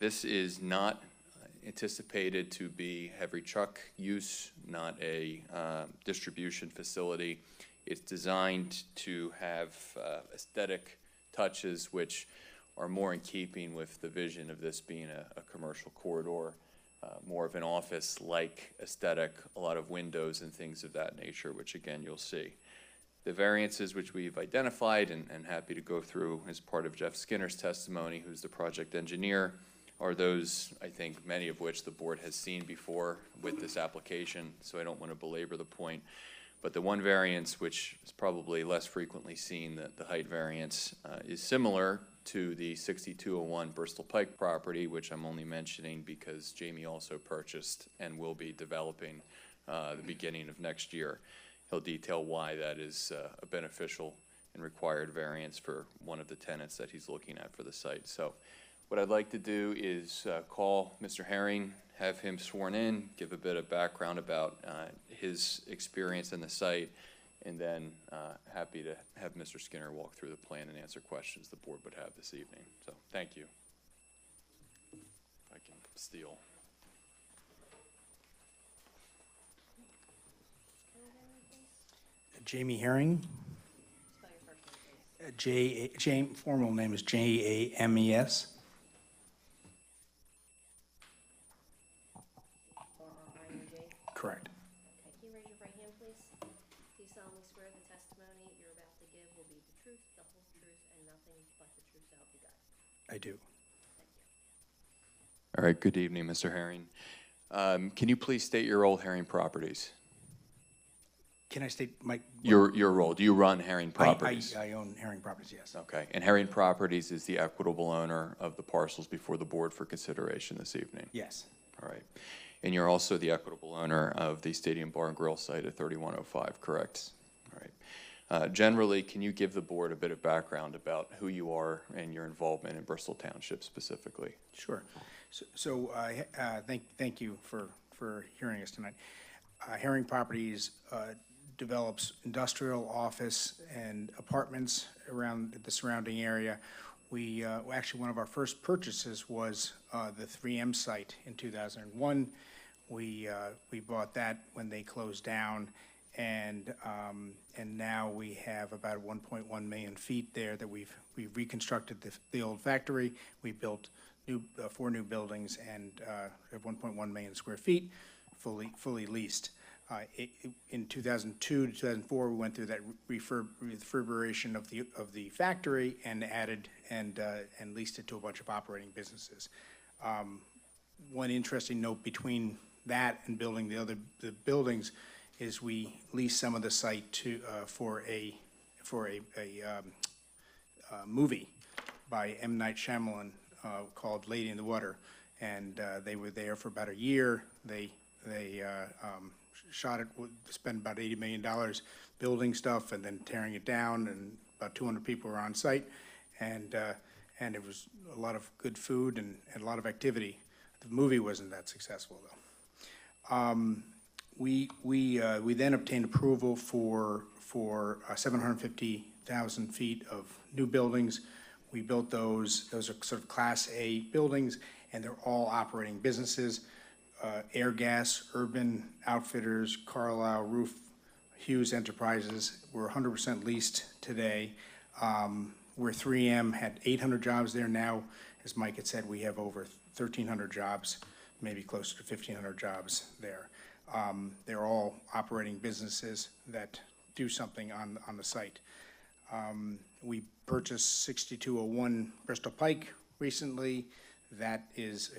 This is not anticipated to be heavy truck use, not a distribution facility. It's designed to have aesthetic touches which are more in keeping with the vision of this being a commercial corridor, more of an office-like aesthetic, a lot of windows and things of that nature, which again you'll see. The variances which we've identified and happy to go through as part of Jeff Skinner's testimony, who's the project engineer, are those, I think, many of which the board has seen before with this application, so I don't want to belabor the point. But the one variance, which is probably less frequently seen, the height variance, is similar to the 6201 Bristol Pike property, which I'm only mentioning because Jamie also purchased and will be developing the beginning of next year. He'll detail why that is a beneficial and required variance for one of the tenants that he's looking at for the site. So what I'd like to do is call Mr. Herring, have him sworn in, give a bit of background about his experience in the site, and then happy to have Mr. Skinner walk through the plan and answer questions the board would have this evening. So thank you. If I can steal. Jamie Herring. Formal name is James. Correct. Okay, can you raise your right hand, please? Do you solemnly swear the testimony you're about to give will be the truth, the whole truth, and nothing but the truth, so help you God? I do. Thank you. All right, good evening, Mr. Herring. Can you please state your role, Herring Properties? Can I state my? Your role. Do you run Herring Properties? I own Herring Properties, yes. Okay, and Herring Properties is the equitable owner of the parcels before the board for consideration this evening? Yes. All right. And you're also the equitable owner of the Stadium Bar and Grill site at 3105, correct? All Generally, can you give the board a bit of background about who you are and your involvement in Bristol Township specifically? Sure. Thank you for hearing us tonight. Herring Properties develops industrial, office, and apartments around the surrounding area. We actually, one of our first purchases was the 3M site in 2001. We bought that when they closed down, and now we have about 1.1 million feet there that we've reconstructed the old factory. We built 4 new buildings and have 1.1 million square feet, fully leased. In 2002 to 2004, we went through that refurbishment of the factory and added and leased it to a bunch of operating businesses. One interesting note between that and building the buildings is we leased some of the site to for a movie by M. Night Shyamalan called Lady in the Water, and they were there for about a year. They shot it, spent about $80 million building stuff and then tearing it down, and about 200 people were on site, and it was a lot of good food and a lot of activity. The movie wasn't that successful though. We then obtained approval for 750,000 feet of new buildings. We built those. Those are sort of Class A buildings, and they're all operating businesses. Air Gas, Urban Outfitters, Carlisle Roof, Hughes Enterprises. We're 100% leased today. Where 3M had 800 jobs there, now, as Mike had said, we have over 1,300 jobs, maybe closer to 1,500 jobs there. They're all operating businesses that do something on the site. We purchased 6201 Bristol Pike recently. That is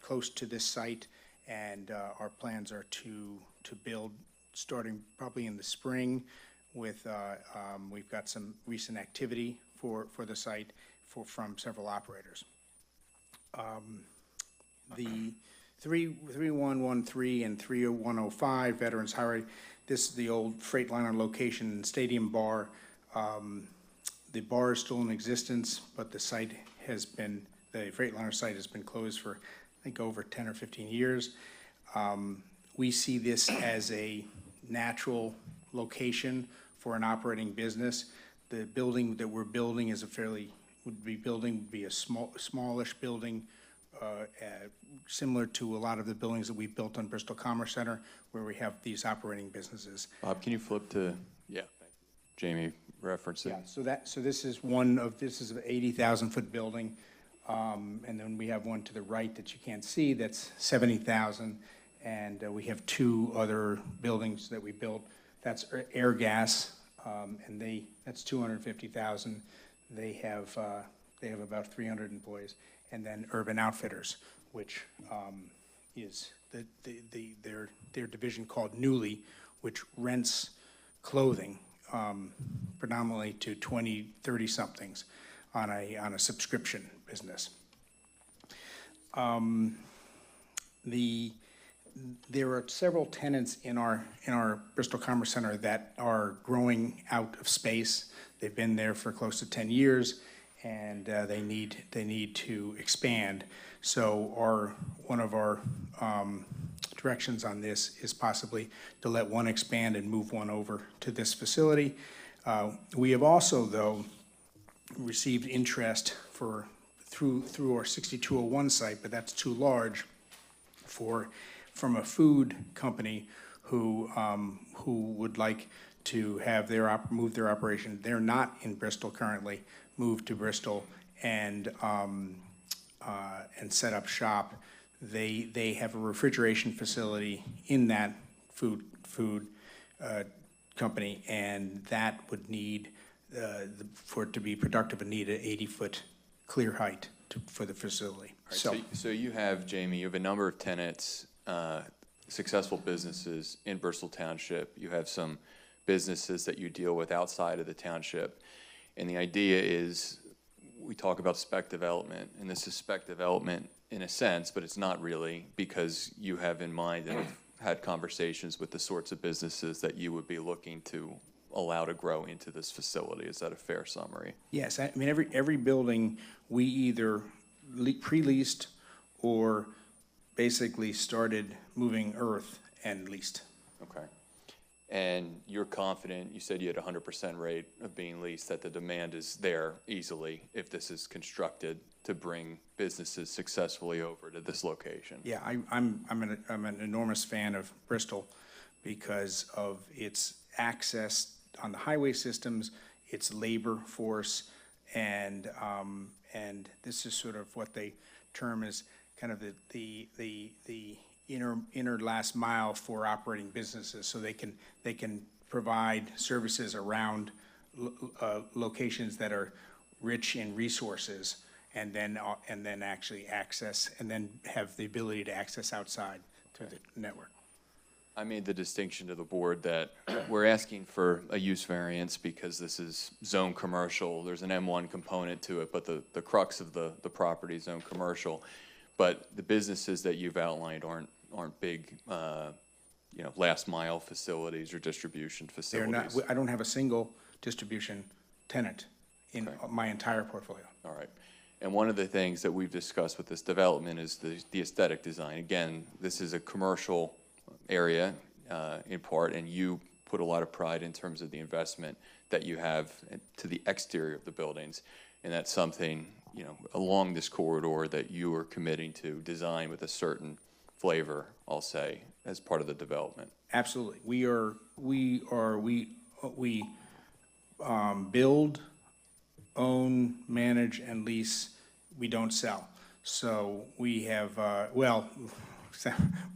close to this site, and our plans are to build starting probably in the spring. With we've got some recent activity for the site from several operators. The 3113 and 3105 Veterans Highway. This is the old Freightliner location and stadium bar. The bar is still in existence, but the Freightliner site has been closed for, I think, over 10 or 15 years. We see this as a natural location for an operating business. The building that we're building is would be a smallish building, similar to a lot of the buildings that we've built on Bristol Commerce Center, where we have these operating businesses. Bob, can you flip to, yeah, thank you. Jamie referenced it. Yeah, so this is an 80,000 foot building, and then we have one to the right that you can't see that's 70,000, and we have 2 other buildings that we built. That's Air Gas, and that's 250,000. They have about 300 employees, and then Urban Outfitters, which is their division called Newly, which rents clothing predominantly to 20, 30 somethings on a subscription business. There are several tenants in our Bristol Commerce Center that are growing out of space. They've been there for close to 10 years, and they need to expand. So one of our directions on this is possibly to let one expand and move one over to this facility. We have also, though, received interest through our 6201 site, but that's too large from a food company who would like to have move their operation. They're not in Bristol currently. Move to Bristol and set up shop. They have a refrigeration facility in that food company, and that would need for it to be productive, would need an 80-foot clear height for the facility. Right, so you have, Jamie, you have a number of tenants, successful businesses in Bristol Township. You have some businesses that you deal with outside of the township. And the idea is, we talk about spec development, and this is spec development in a sense, but it's not really, because you have in mind and have had conversations with the sorts of businesses that you would be looking to allow to grow into this facility. Is that a fair summary? Yes, I mean, every building, we either pre-leased or basically started moving earth and leased. Okay. And you're confident, you said you had a 100% rate of being leased, that the demand is there easily if this is constructed to bring businesses successfully over to this location? Yeah, I'm an enormous fan of Bristol because of its access on the highway systems, its labor force, and this is sort of what they term as kind of the inner last mile for operating businesses, so they can provide services around locations that are rich in resources, and then actually access, and then have the ability to access outside through the network. I made the distinction to the board that we're asking for a use variance because this is zone commercial. There's an M1 component to it, but the crux of the property is zone commercial. But the businesses that you've outlined aren't big, last mile facilities or distribution facilities. They're not. I don't have a single distribution tenant in my entire portfolio. All right. And one of the things that we've discussed with this development is the aesthetic design. Again, this is a commercial area in part, and you put a lot of pride in terms of the investment that you have to the exterior of the buildings. And that's something, along this corridor that you are committing to design with a certain flavor, I'll say, as part of the development. Absolutely. We build, own, manage, and lease. We don't sell. So we have, with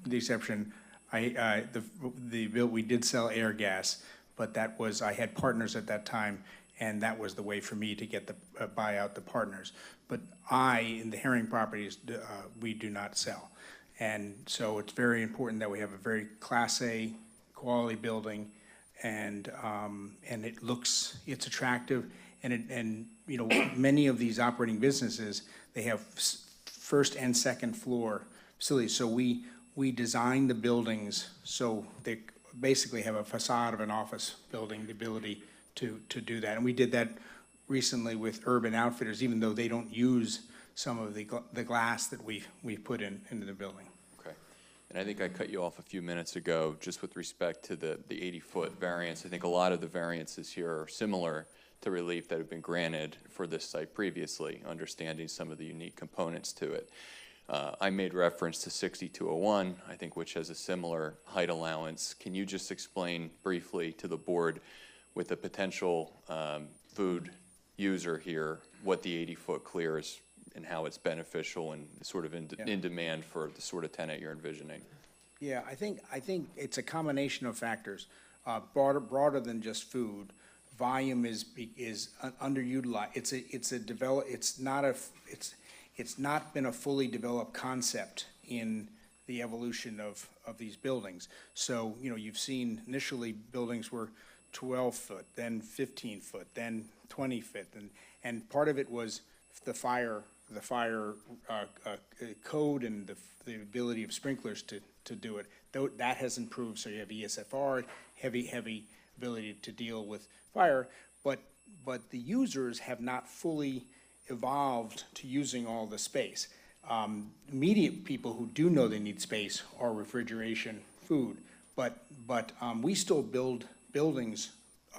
the exception, we did sell air gas, but that was, I had partners at that time, and that was the way for me to get buy out the partners. But in the Herring properties, we do not sell. And so it's very important that we have a very Class A quality building, and it's attractive, and many of these operating businesses, they have first and second floor facilities. So we design the buildings so they basically have a facade of an office building, the ability to do that. And we did that recently with Urban Outfitters, even though they don't use some of the glass that we put into the building. Okay. And I think I cut you off a few minutes ago just with respect to the 80-foot variance. I think a lot of the variances here are similar to relief that have been granted for this site previously, understanding some of the unique components to it. I made reference to 6201, I think, which has a similar height allowance. Can you just explain briefly to the board, with a potential food user here, what the 80-foot clear is and how it's beneficial and sort of in demand for the sort of tenant you're envisioning? Yeah, I think it's a combination of factors, broader than just food. Volume is underutilized. It's not been a fully developed concept in the evolution of these buildings. So, you've seen initially buildings were 12 foot, then 15 foot, then 20 foot, and part of it was the fire code and the ability of sprinklers to do it. Though that has improved, so you have ESFR, heavy ability to deal with fire, but the users have not fully evolved to using all the space. Immediate people who do know they need space are refrigeration, food, but we still build buildings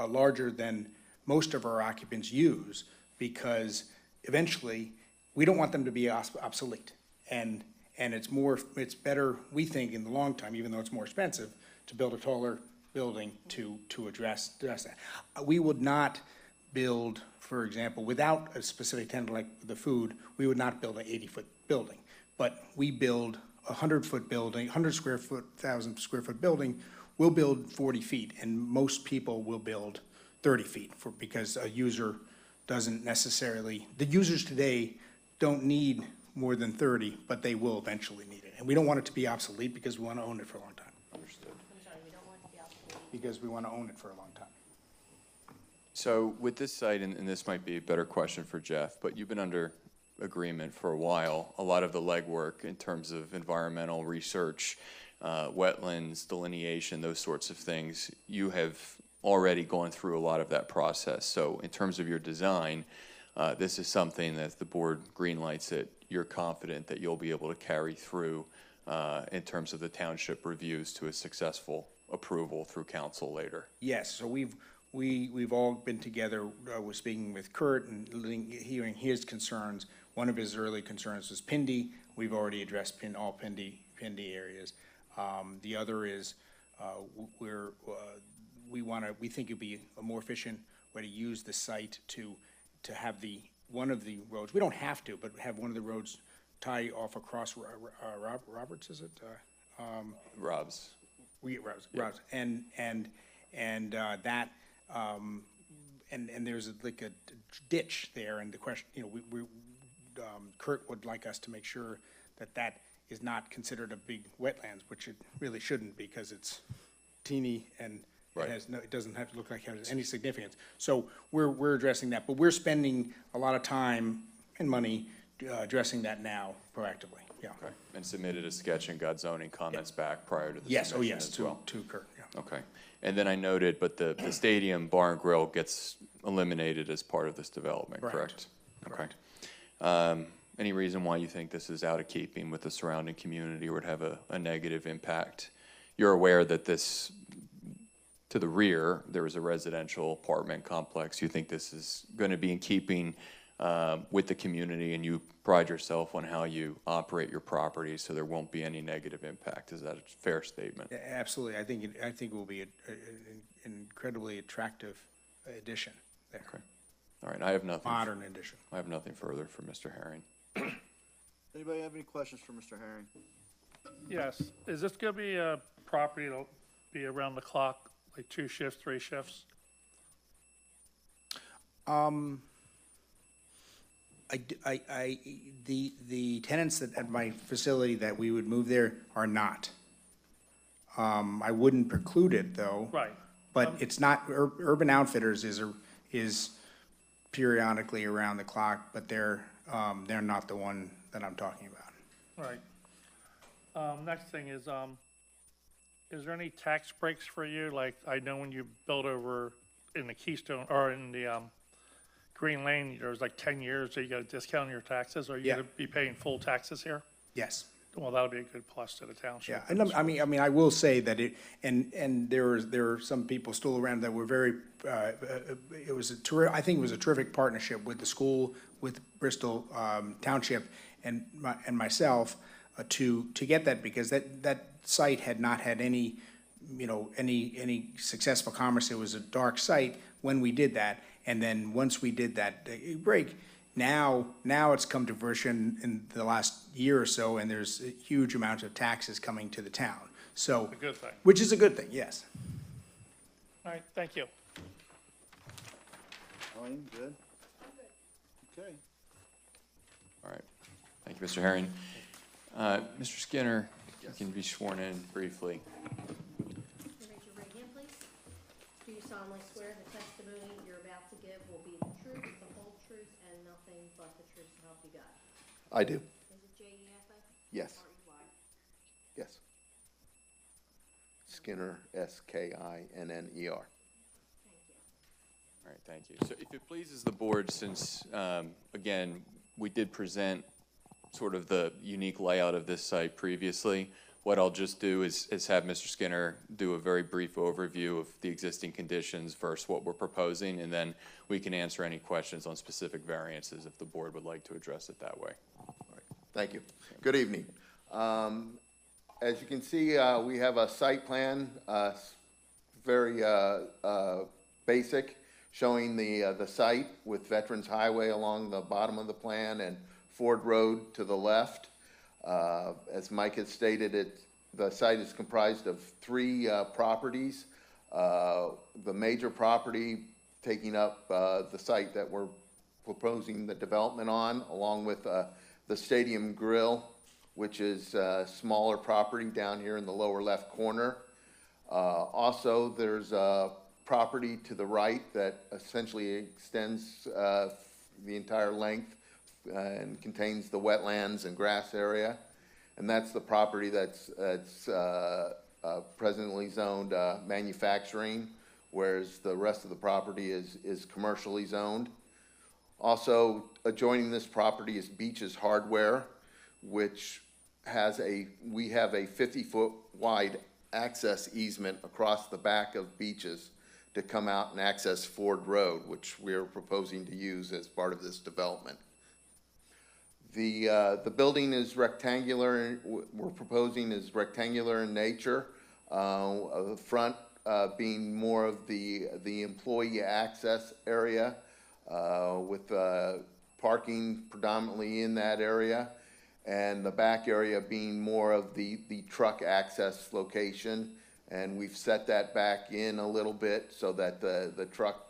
larger than most of our occupants use, because eventually we don't want them to be obsolete, and it's better, we think, in the long term, even though it's more expensive, to build a taller building to address that. We would not build, for example, without a specific tenant like the food, we would not build an 80-foot building. But we build a 100-foot building, 1,000 square foot building, we'll build 40 feet, and most people will build 30 feet because a user doesn't necessarily, the users today don't need more than 30, but they will eventually need it. And we don't want it to be obsolete because we want to own it for a long time. Understood. I'm sorry, we don't want it to be obsolete. Because we want to own it for a long time. So with this site, and this might be a better question for Jeff, but you've been under agreement for a while. A lot of the legwork in terms of environmental research, wetlands, delineation, those sorts of things, you have already gone through a lot of that process. So in terms of your design, this is something that the board greenlights it. You're confident that you'll be able to carry through in terms of the township reviews to a successful approval through council later. Yes, so we've all been together, we're speaking with Kurt and hearing his concerns. One of his early concerns was Pindy. We've already addressed all Pindy areas. The other is, we think it'd be a more efficient way to use the site to have one of the roads, we don't have to, but have one of the roads tie off across Roberts, is it? Rob's. Rob's, and that, and there's like a ditch there, and the question, Kurt would like us to make sure that is not considered a big wetlands, which it really shouldn't, because it's teeny and Right. it doesn't have to look like it has any significance. So we're addressing that, but we're spending a lot of time and money addressing that now proactively, yeah. Okay. And submitted a sketch and got zoning comments back prior to the Yes, submission as well. to Kurt, yeah. Okay. And then I noted, but the stadium bar and grill gets eliminated as part of this development, correct? Correct. Okay. Any reason why you think this is out of keeping with the surrounding community or would have a negative impact? You're aware that this, to the rear, there is a residential apartment complex. You think this is going to be in keeping with the community, and you pride yourself on how you operate your property, so there won't be any negative impact. Is that a fair statement? Yeah, absolutely. I think it will be an incredibly attractive addition there. Okay. All right. I have nothing. Modern addition. I have nothing further for Mr. Herring. Anybody have any questions for Mr. Herring? Yes, is this gonna be a property that'll be around the clock, like 2 shifts, 3 shifts? The tenants at my facility that we would move there are not. I wouldn't preclude it, though. Right. But it's not, Urban Outfitters is periodically around the clock, but they're not the one that I'm talking about. Right. Next thing is there any tax breaks for you? Like, I know when you build over in the Keystone, or in the, Green Lane, there's like 10 years, so you got a discount on your taxes. Are you Yeah. gonna be paying full taxes here? Yes. Well, that'll be a good plus to the township. Yeah, and I mean, I will say that and there are some people still around that were very, it was I think it was a terrific partnership with the school, with Bristol Township and myself to get that, because that site had not had any, any successful commerce. It was a dark site when we did that. And then once we did that break, now it's come to fruition in the last year or so, and there's a huge amount of taxes coming to the town. So, It's a good thing. which is a good thing, yes. All right, thank you. Colleen, good? Okay. All right. Thank you, Mr. Herring. Mr. Skinner, you can be sworn in briefly. Raise your right hand, please. Do you solemnly swear the testimony you're about to give will be the truth, the whole truth, and nothing but the truth to help you God? I do. Is it J-E-F-A? Yes. R-E-Y? Yes. Skinner, S-K-I-N-N-E-R. All right, thank you. So if it pleases the board, since, again, we did present sort of the unique layout of this site previously, what I'll just do is have Mr. Skinner do a very brief overview of the existing conditions versus what we're proposing, and then we can answer any questions on specific variances if the board would like to address it that way. All right. Thank you. Good evening. As you can see, we have a site plan, very basic, showing the site with Veterans Highway along the bottom of the plan and Ford Road to the left. As Mike has stated, the site is comprised of 3 properties. The major property taking up the site that we're proposing the development on, along with the Stadium Grill, which is a smaller property down here in the lower left corner. Also, there's a property to the right that essentially extends the entire length and contains the wetlands and grass area. And that's the property that's presently zoned manufacturing whereas the rest of the property is commercially zoned. Also adjoining this property is Beach's Hardware, which we have a 50-foot wide access easement across the back of Beach's to come out and access Ford Road, which we are proposing to use as part of this development. The building is rectangular. We're proposing is rectangular in nature. The front being more of the employee access area, with parking predominantly in that area, and the back area being more of the truck access location. And we've set that back in a little bit so that the truck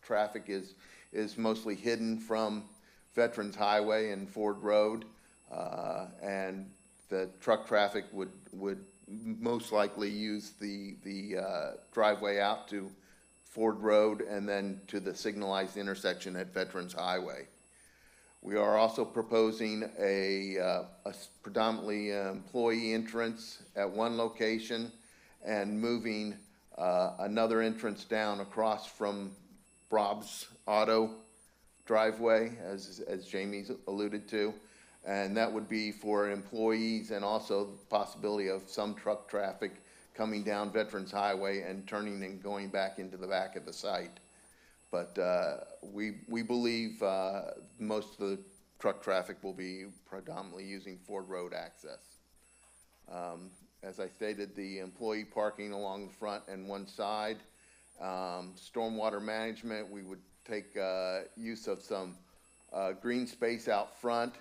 traffic is mostly hidden from Veterans Highway and Ford Road, and the truck traffic would most likely use the driveway out to Ford Road and then to the signalized intersection at Veterans Highway. We are also proposing a predominantly employee entrance at one location and moving another entrance down across from Bob's Auto driveway, as Jamie alluded to. And that would be for employees and also the possibility of some truck traffic coming down Veterans Highway and turning and going back into the back of the site. But we believe most of the truck traffic will be predominantly using Ford Road access. As I stated, the employee parking along the front and one side. Stormwater management, we would take use of some green space out front,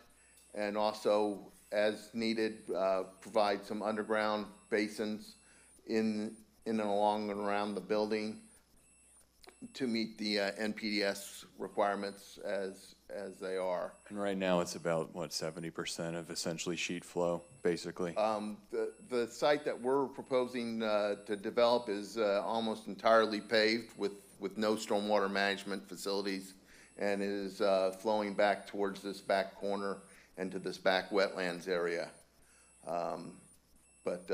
and also, as needed, provide some underground basins in and along and around the building to meet the NPDS requirements as they are. And right now, it's about, what, 70% of essentially sheet flow, basically? The site that we're proposing to develop is almost entirely paved with no stormwater management facilities, and it is flowing back towards this back corner and to this back wetlands area. But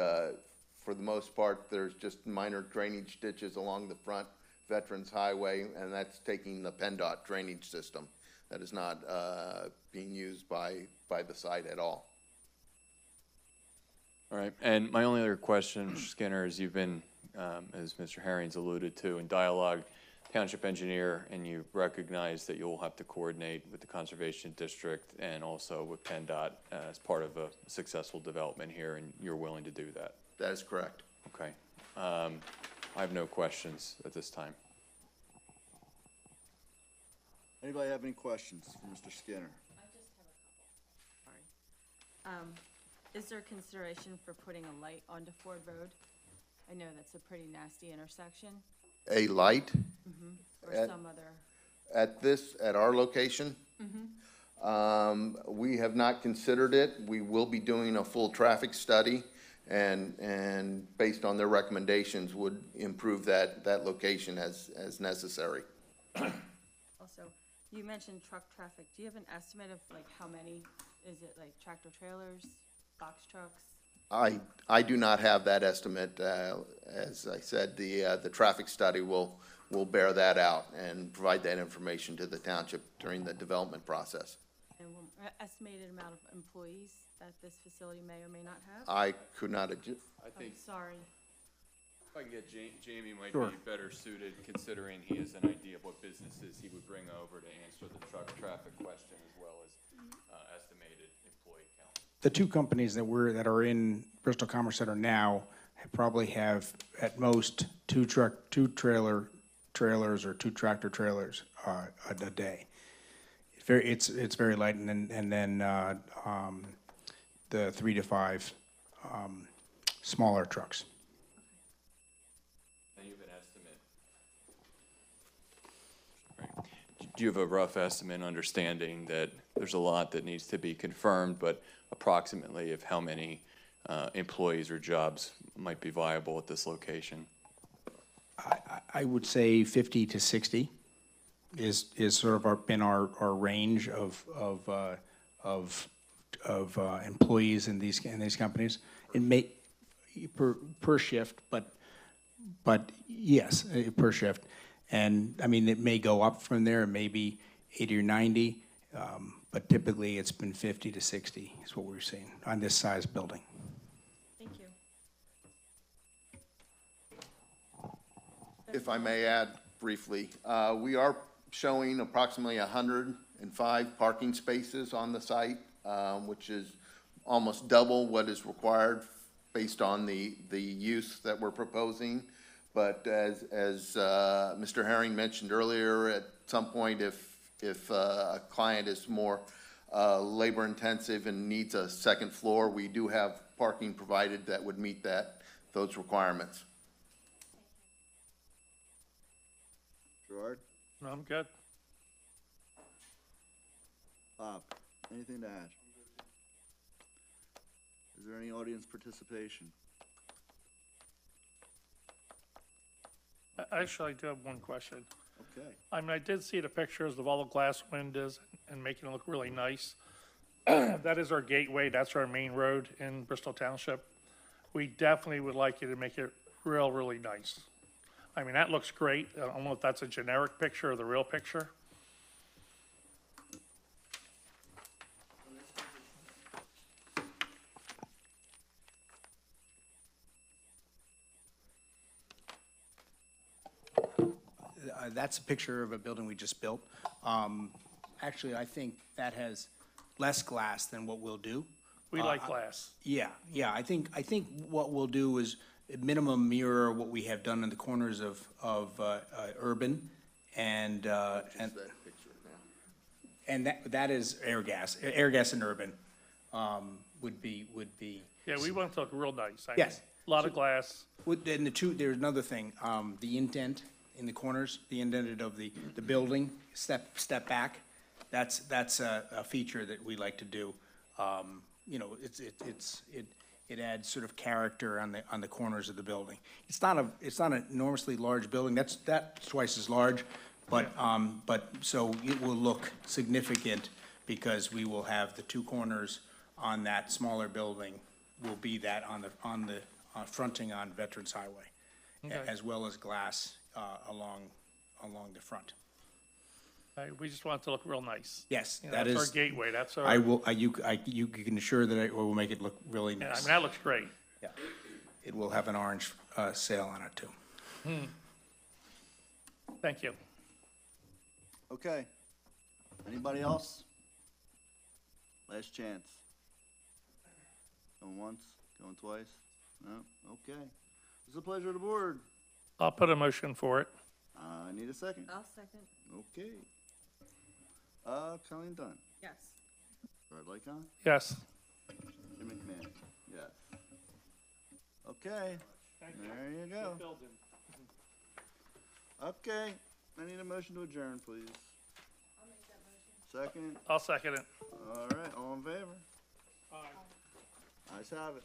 for the most part, there's just minor drainage ditches along the front Veterans Highway, and that's taking the PennDOT drainage system. That is not being used by the site at all. All right, and my only other question, Mr. Skinner, is you've been, as Mr. Herring's alluded to, in dialogue, township engineer, and you recognize that you'll have to coordinate with the Conservation District and also with PennDOT as part of a successful development here, and you're willing to do that? That is correct. Okay. I have no questions at this time. Anybody have any questions for Mr. Skinner? I just have a couple. Sorry. Is there consideration for putting a light onto Ford Road? I know that's a pretty nasty intersection. A light? Or some other. At our location? We have not considered it. We will be doing a full traffic study, and based on their recommendations, would improve that location as necessary. Also, you mentioned truck traffic. Do you have an estimate of like how many? Is it like tractor trailers, box trucks? I do not have that estimate. As I said, the traffic study will bear that out and provide that information to the township during the development process. And estimated amount of employees that this facility may or may not have? I could not. I think. I'm sorry. If I can get Jamie might Sure. be better suited, considering he has an idea of what businesses he would bring over to answer the truck traffic question as well as estimated employee count. The two companies that are in Bristol Commerce Center now probably have at most two trailers or two tractor trailers a day. It's very light, and then the 3 to 5 smaller trucks. And you have an estimate. Right. Do you have a rough estimate, understanding that there's a lot that needs to be confirmed, but approximately of how many employees or jobs might be viable at this location? I would say 50 to 60 is sort of been our range of employees in these companies. It may per shift, but But yes, per shift. And, I mean, it may go up from there, maybe 80 or 90, but typically it's been 50 to 60 is what we're seeing on this size building. Thank you. If I may add briefly, we are showing approximately 105 parking spaces on the site, which is almost double what is required based on the use that we're proposing. But as Mr. Herring mentioned earlier, at some point, if a client is more labor intensive and needs a second floor, we do have parking provided that would meet those requirements. Gerard? No, I'm good. Bob, anything to add? Is there any audience participation? Actually, I do have one question. Okay. I mean, I did see the pictures of all the glass windows and making it look really nice. That is our gateway, that's our main road in Bristol Township. We definitely would like you to make it really nice. I mean, that looks great. I don't know if that's a generic picture or the real picture. That's a picture of a building we just built. Actually, I think that has less glass than what we'll do. We like glass. Yeah. I think what we'll do is at minimum mirror what we have done in the corners of urban and that is air gas and urban would be. Yeah, we want it to look real nice. I Yes. mean, a lot of glass. And there's another thing, the indent in the corners, the indented of the building, step back, that's a feature that we like to do. You know, it adds sort of character on the corners of the building. It's not an enormously large building, that's twice as large, but so it will look significant because we will have the two corners on that smaller building will be that on the fronting on Veterans Highway, Okay. as well as glass along the front. We just want it to look real nice. Yes, You know, that that's is. our gateway, that's our. I will, you can assure that I will make it look really Yeah, I nice. mean, that looks great. Yeah, it will have an orange sail on it too. Thank you. Okay. Anybody else? Last chance. Going once, going twice? No? Okay. It's a pleasure of the board. I'll put a motion for it. I need a second. I'll second. Okay. Colleen Dunn. Yes. Gerard Lycon. Yes. Jim McMahon. Yes. Okay. There you go. Okay. I need a motion to adjourn, please. I'll make that motion. Second. I'll second it. All right. All in favor? Aye. Ayes have it.